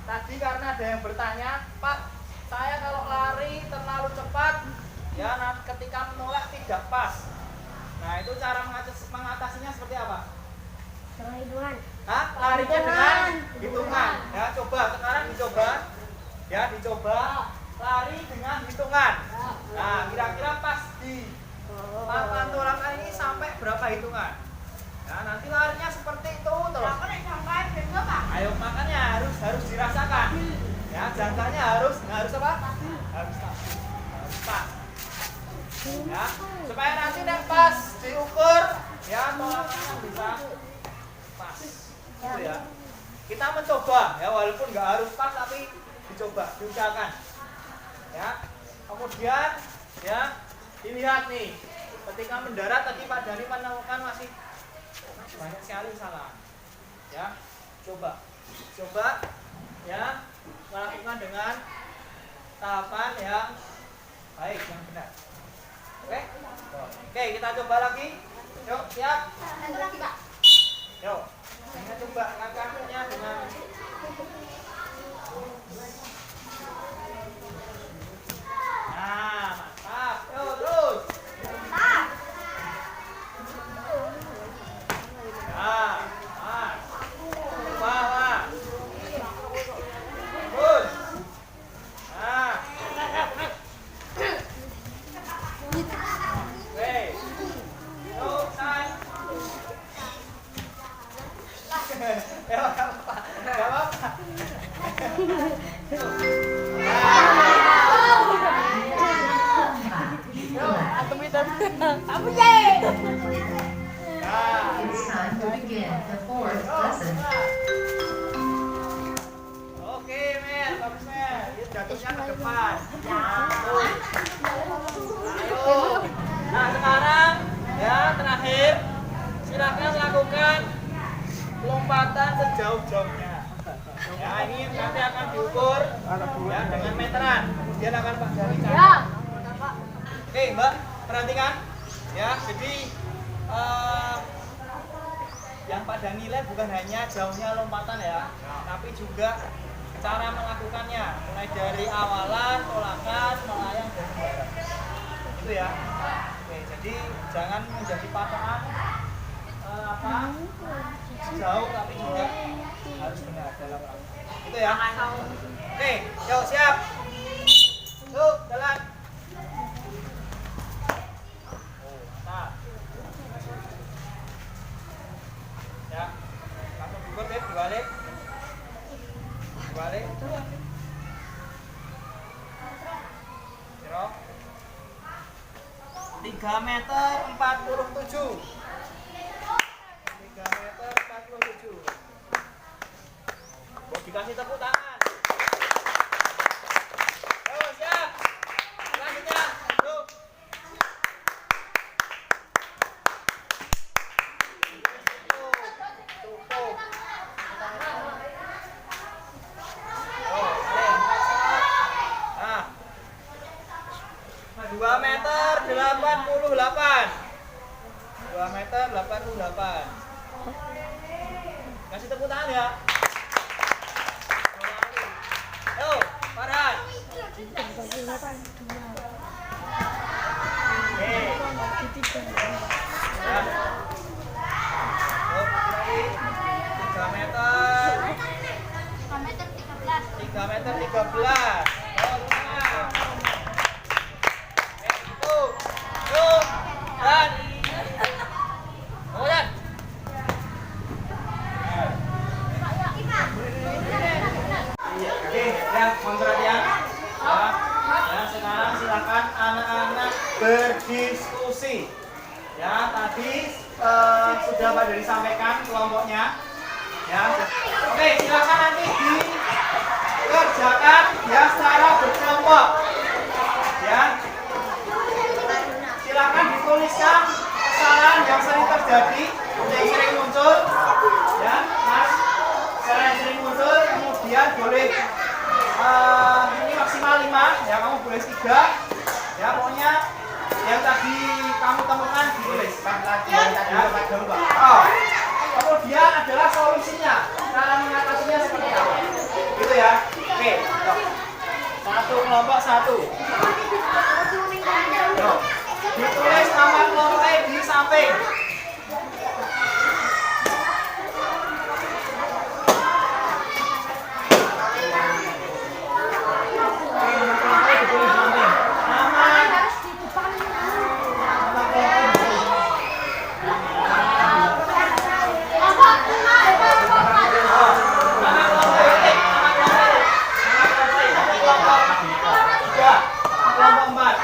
Tadi karena ada yang bertanya, Pak, saya kalau lari terlalu cepat, ya, ketika menolak tidak pas. Nah, itu cara mengatasinya seperti apa? Hah? Larinya dengan hitungan. Ya, coba sekarang dicoba. Ya, dicoba lari dengan hitungan. Nah, kira-kira pas di papan tolakan ini sampai berapa hitungan? Nah, nanti larinya seperti itu terus. Ayo, makanya harus dirasakan. Ya, jangkanya harus apa? Harus pas. Ya, supaya nanti pas diukur, ya, tolakannya bisa pas. Gitu ya. Kita mencoba, ya, walaupun nggak harus pas tapi dicoba, diusahakan. Ya. Kemudian ya, dilihat nih. Ketika mendarat tadi Pak Dhani menemukan masih banyak sekali salah. Ya. Coba ya, melakukan dengan tahapan yang baik, yang benar. Oke, kita coba lagi. Yuk, siap. Yuk, kita coba langkahnya dengan nah, mantap. Yuk, terus. Nah, mas. Bawah. Terus. Nah. Oke. Yuk, san. Ya, apa? Gak apa-apa. It's time to begin the fourth lesson. Oke, Mel, bagus Mel. Ini jatuhnya ke depan. Ayo. Nah, sekarang ya terakhir silakan lakukan lompatan sejauh-jauhnya. Ya, ini nanti akan diukur ya dengan meteran. Kemudian akan Pak Dhani catat. Oke, Mbak, perhatikan. Ya, jadi yang Pak Dhani nilai bukan hanya jauhnya lompatan ya, tapi juga cara melakukannya, mulai dari awalan, tolakan, melayang dan mendarat. Itu ya. Oke, jadi jangan menjadi patokan jauh, tapi juga harus benar dalam melakukan. Itu ya. Oke, yuk siap. Yuk, jalan. Oh, mantap. Ya, langsung dibuat ya, dibalik. 3 meter 47. 3 meter 47. Mau dikasih tepuk tangan. Ayo siap. Selanjutnya, yuk. Tutup. Nah, 2 meter 88. 2 meter 88. Kasih tepuk tangan ya. Yo, Farhan. Oke. Ya. Yuk, lagi. 3 meter. 3 meter 13. Oh, tengah. Yuk, dan kemudian oke, ya, mohon perhatian ya, sekarang silakan anak-anak berdiskusi ya. Tadi sudah Pak Dhani sampaikan kelompoknya ya. Oke, silakan nanti dikerjakan ya secara berkelompok ya. Silakan dituliskan kesalahan yang sering terjadi, yang sering muncul, ya, Mas. Kesalahan yang sering muncul, kemudian boleh ini maksimal 5, ya kamu boleh 3, ya pokoknya yang tadi kamu temukan ditulis. Oh. Kemudian adalah solusinya, cara mengatasinya seperti apa, gitu ya. Oke, satu kelompok satu. Yuk. Ditulis nama kelompoknya di samping. Kelompok 4,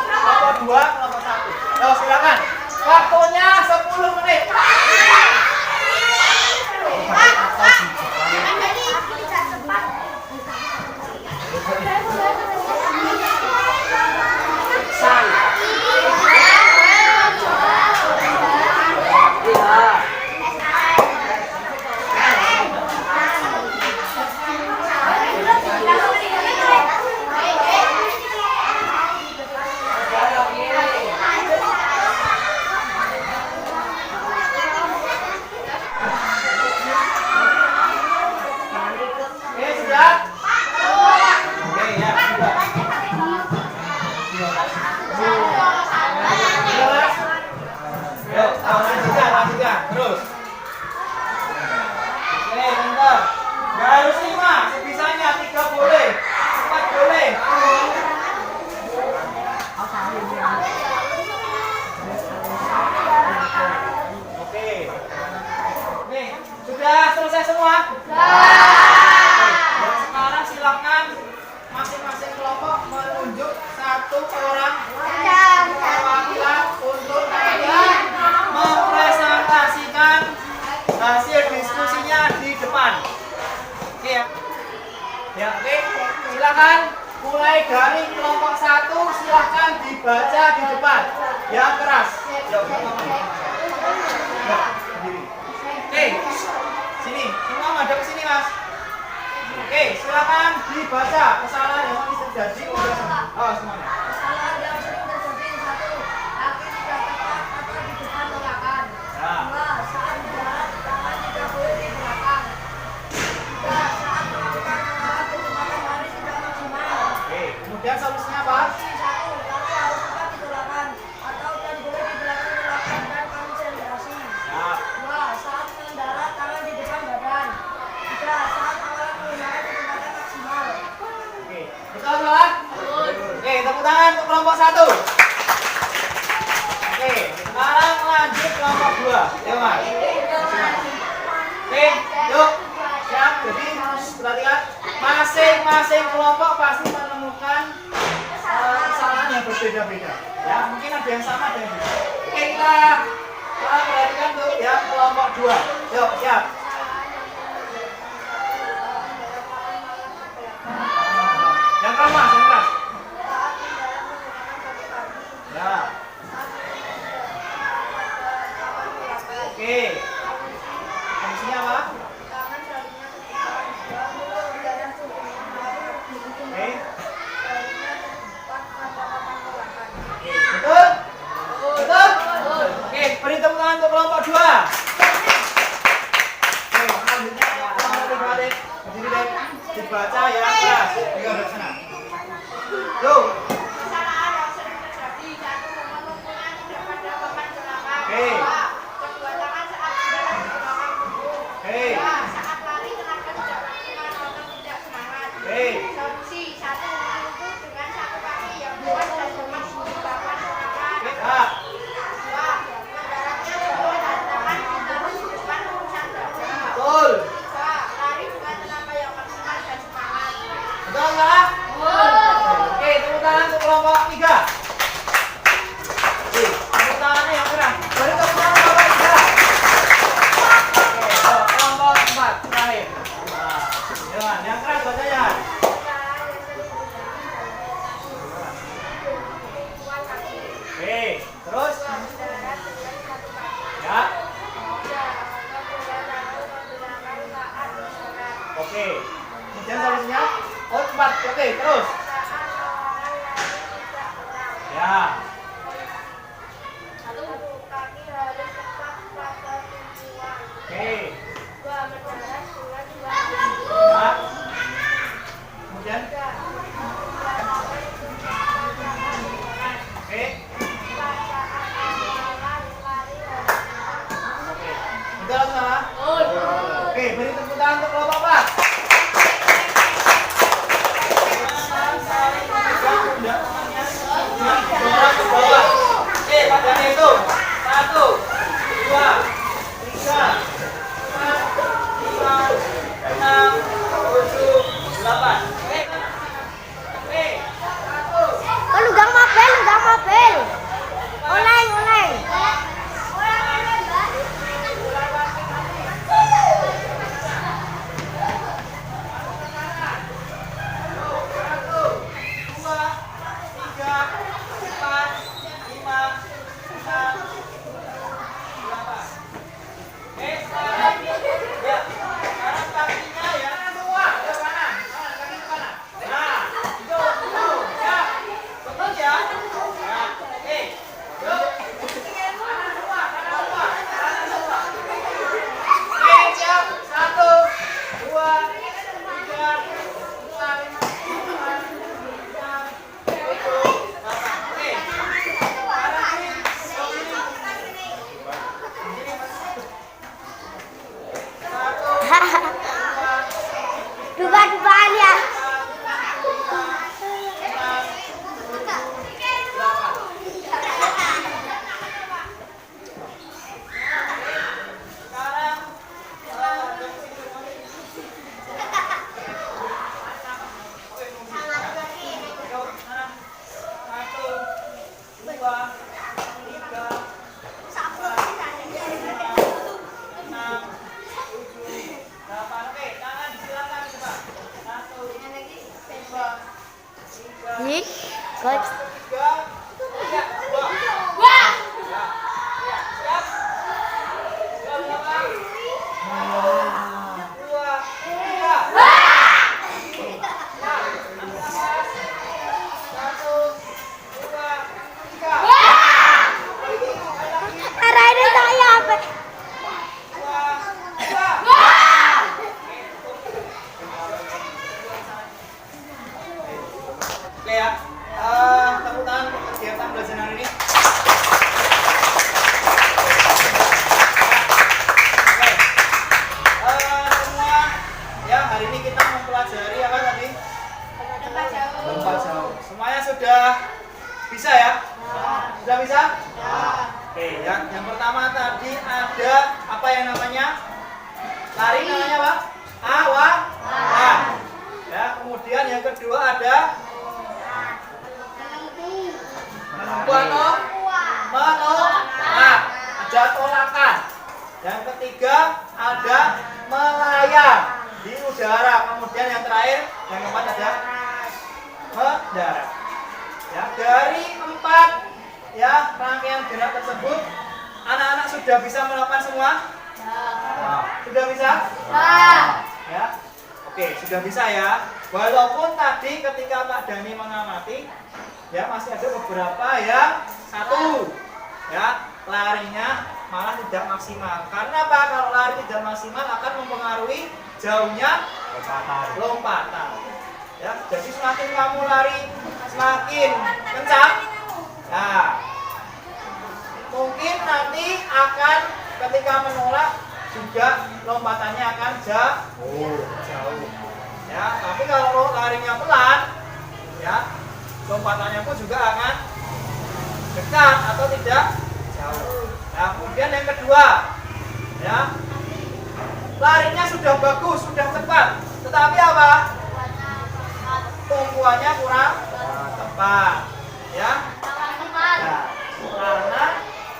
kelompok 2, kelompok 1. Silakan. Waktu mulai dari kelompok 1 silahkan dibaca di depan yang keras. Yuk, berdiri. Oke, sini, semua madep ke sini mas. Oke, silakan dibaca kesalahan yang masih terjadi. Oh, semuanya. Kesalahan yang sering terjadi 1. Kaki tidak tepat atau di depan tolakan. Ya. 2. Saat berjalan tangan tidak boleh di belakang. 3. Saat melakukan olahraga kecepatan lari tidak maksimal. Oke, kemudian solusinya apa? Solusi 1. Kaki harus tepat di tolakan atau dan boleh di belakang tolakan dan konsentrasi. Ya. 2. Saat mengendara tangan di depan badan. 3. Saat awal menggunakan kecepatan maksimal. Oke, betul salah? Oke, tepuk tangan untuk kelompok 1. Oke, sekarang lanjut kelompok 2. Yuk mas. Oke, yuk. Siap, jadi perhatikan. Masing-masing kelompok pasti menemukan kesalahan yang berbeda-beda. Ya, mungkin ada yang sama, ada yang beda. Oke, kita perhatikan tuh ya kelompok 2. Yuk, siap. Yang keras mas, yang keras. Ya. Oke. Fungsinya apa? Oke. Betul? Betul? Oke, beri tepuk tangan untuk kelompok 2. Oke, selanjutnya kelompok 3 deh. Berdiri deh. Dibaca ya keras. Ayo ke sana. Tuh. Kesalahan yang sering terjadi 1. Mengumpulkan tidak pada papan tolakan. Oke. 2. Kedua tangan saat berjalan di belakang tubuh. Oke. 3. Saat lari tenaga tidak maksimal atau tidak semangat. Oke. Solusi 1. Melungkup dengan satu kaki yang kuat dan lemas di papan tolakan. Oke, Kak. 2. Mendaratnya kedua dan tangan ditaruh di depan urusan dada. Betul. 3. Lari dengan tenaga yang maksimal dan semangat. Betul salah? Oke, tepuk tangan untuk kelompok 3. Oke, tepuk tangannya yang keras. Beri tepuk tangan kelompok 3. Oke, yuk, kelompok 4 terakhir. Nah, jangan, yang keras bacanya. Oke, terus? Ya. Oke. Kemudian solusinya? Oh, 4. Oke, terus. Ya. 1. Kaki harus tepat pada tujuan. Oke. 2. Mendarat dengan dua Ya. Kemudian? Oke. Oke. Betul atau salah? Oke, beri tepuk tangan untuk kelompok 4. Saling tidak temannya. lagi. Coach. 3, 2. Wah. Siap. Ke belakang. 2, 3. Arah ini saya apa? Oke ya, tepuk tangan untuk kegiatan belajar hari ini. Oke, semua ya hari ini kita mempelajari apa tadi? Lompat jauh. Semuanya sudah bisa ya? Sudah bisa? Oke ya, yang pertama tadi ada apa yang namanya? Lari namanya apa? Awan. Ya, kemudian yang kedua ada menolak, ada tolakan. Yang ketiga ada melayang di udara. Kemudian yang terakhir, yang keempat ada mendarat. Ya, dari 4 ya rangkaian gerak tersebut, anak-anak sudah bisa melakukan semua? Sudah bisa? Ya. Oke, sudah bisa ya. Walaupun tadi ketika Pak Dani mengamati, ya masih ada beberapa yang satu, ya larinya malah tidak maksimal. Karena apa? Kalau lari tidak maksimal akan mempengaruhi jauhnya lompatan. Ya, jadi semakin kamu lari semakin kencang, nah mungkin nanti akan ketika menolak juga lompatannya akan jauh. Ya, tapi kalau larinya pelan, ya lompatannya pun juga akan dekat atau tidak jauh. Nah, kemudian yang kedua, ya larinya sudah bagus, sudah cepat, tetapi apa? Tumpuannya kurang tepat, ya. Nah, karena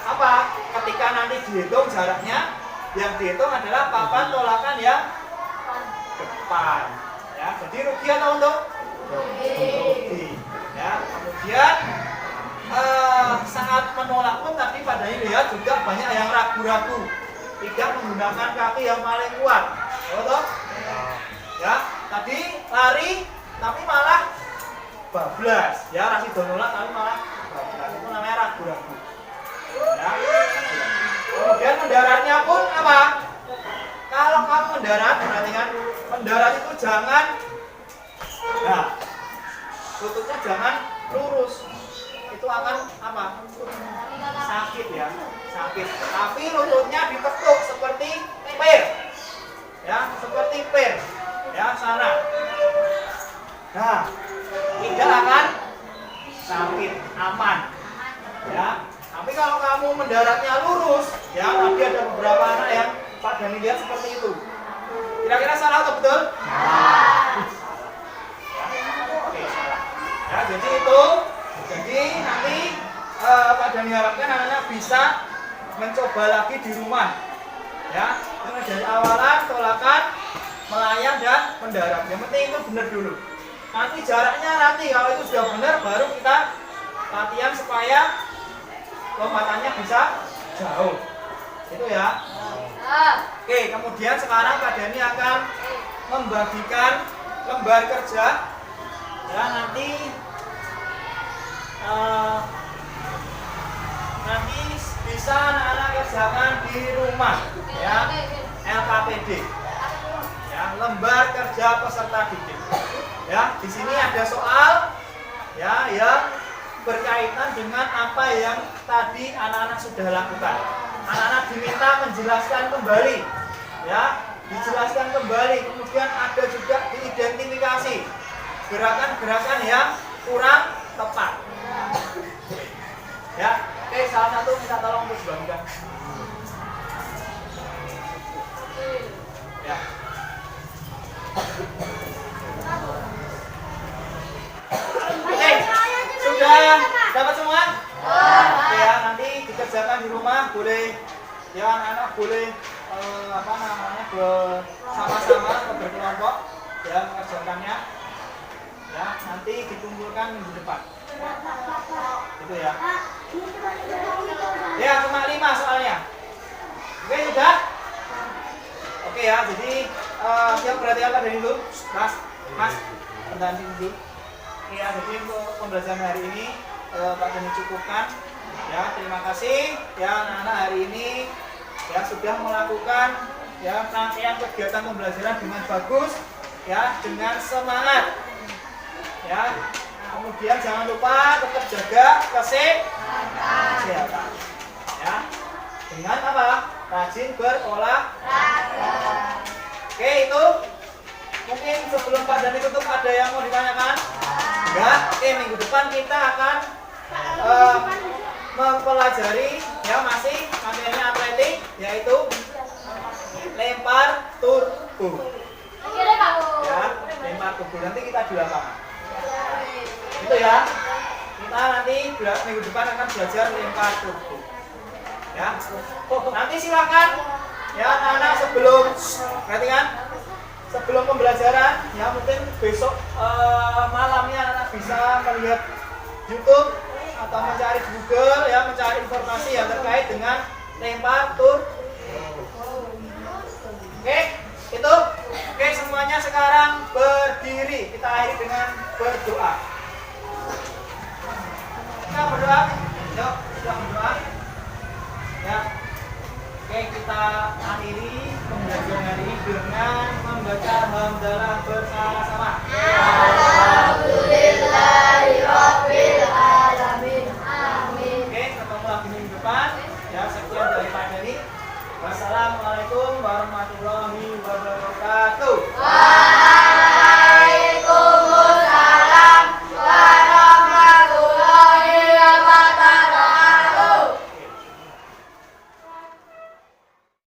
apa? Ketika nanti dihitung jaraknya, yang dihitung adalah papan tolakan yang depan, ya. Jadi rugi atau untung? Rugi. Ya. Kemudian saat menolak pun tadi pada lihat juga banyak yang ragu-ragu, tidak menggunakan kaki yang paling kuat, betul? Ya. Tadi lari tapi malah bablas, ya Rasido nolak tapi malah bablas, itu namanya ragu-ragu. Ya. Kemudian mendaratnya pun apa? Kalau kamu mendarat, perhatikan, mendarat itu jangan, nah, lututnya jangan lurus, itu akan apa? Sakit ya, sakit. Tapi lututnya ditekuk seperti pir, ya, seperti pir, ya sana. Nah, tidak akan sakit, aman, ya. Tapi kalau kamu mendaratnya lurus, ya tadi ada beberapa anak yang Pak Dani lihat seperti itu. Kira-kira salah atau betul? Oke, salah. Ya, jadi itu. Jadi nanti Pak Dani harapkan anak-anak bisa mencoba lagi di rumah. Ya, dari awalan, tolakan, melayang dan mendarat. Yang penting itu benar dulu. Nanti jaraknya kalau itu sudah benar, baru kita latihan supaya lompatannya bisa jauh. Itu ya. Oke, kemudian sekarang Pak Dani akan membagikan lembar kerja. Ya, nanti bisa anak-anak kerjakan di rumah, ya. LKPD. Ya, lembar kerja peserta didik. Ya, di sini ada soal ya yang berkaitan dengan apa yang tadi anak-anak sudah lakukan. Anak-anak diminta menjelaskan kembali, ya, dijelaskan kembali. Kemudian ada juga diidentifikasi gerakan-gerakan yang kurang tepat. Ya, oke, salah satu minta tolong untuk dibagikan. Ya. Oke, sudah dapat semua? Oke ya, nanti dikerjakan di rumah, boleh ya anak-anak boleh bersama-sama atau berkelompok ya mengerjakannya. Ya, nanti dikumpulkan minggu depan. Itu ya. Ya, cuma 5 soalnya. Oke, sudah? Oke ya, jadi yang perhatian dari dulu, Mas, bentar dulu. Oke ya, jadi untuk pembelajaran hari ini Pak Dani cukupkan. Ya, terima kasih. Ya, anak-anak hari ini ya sudah melakukan ya rangkaian kegiatan pembelajaran dengan bagus, ya, dengan semangat. Ya, kemudian jangan lupa tetap jaga kesehatan. Ya, dengan apa? Rajin berolahraga. Oke, itu mungkin sebelum Pak Dani tutup ada yang mau ditanyakan? Enggak? Oke, minggu depan kita akan mempelajari ya masih materinya atletik, yaitu lempar turbo. Ya, lempar turbo. Nanti kita di lapangan. Itu ya. Kita nanti minggu depan akan belajar lempar turbo. Ya. Nanti silakan ya anak-anak perhatikan sebelum pembelajaran ya mungkin besok malamnya anak bisa melihat YouTube atau mencari Google ya, mencari informasi yang terkait dengan lempar turbo. Oke, itu. Oke, semuanya sekarang berdiri. Kita akhiri dengan berdoa.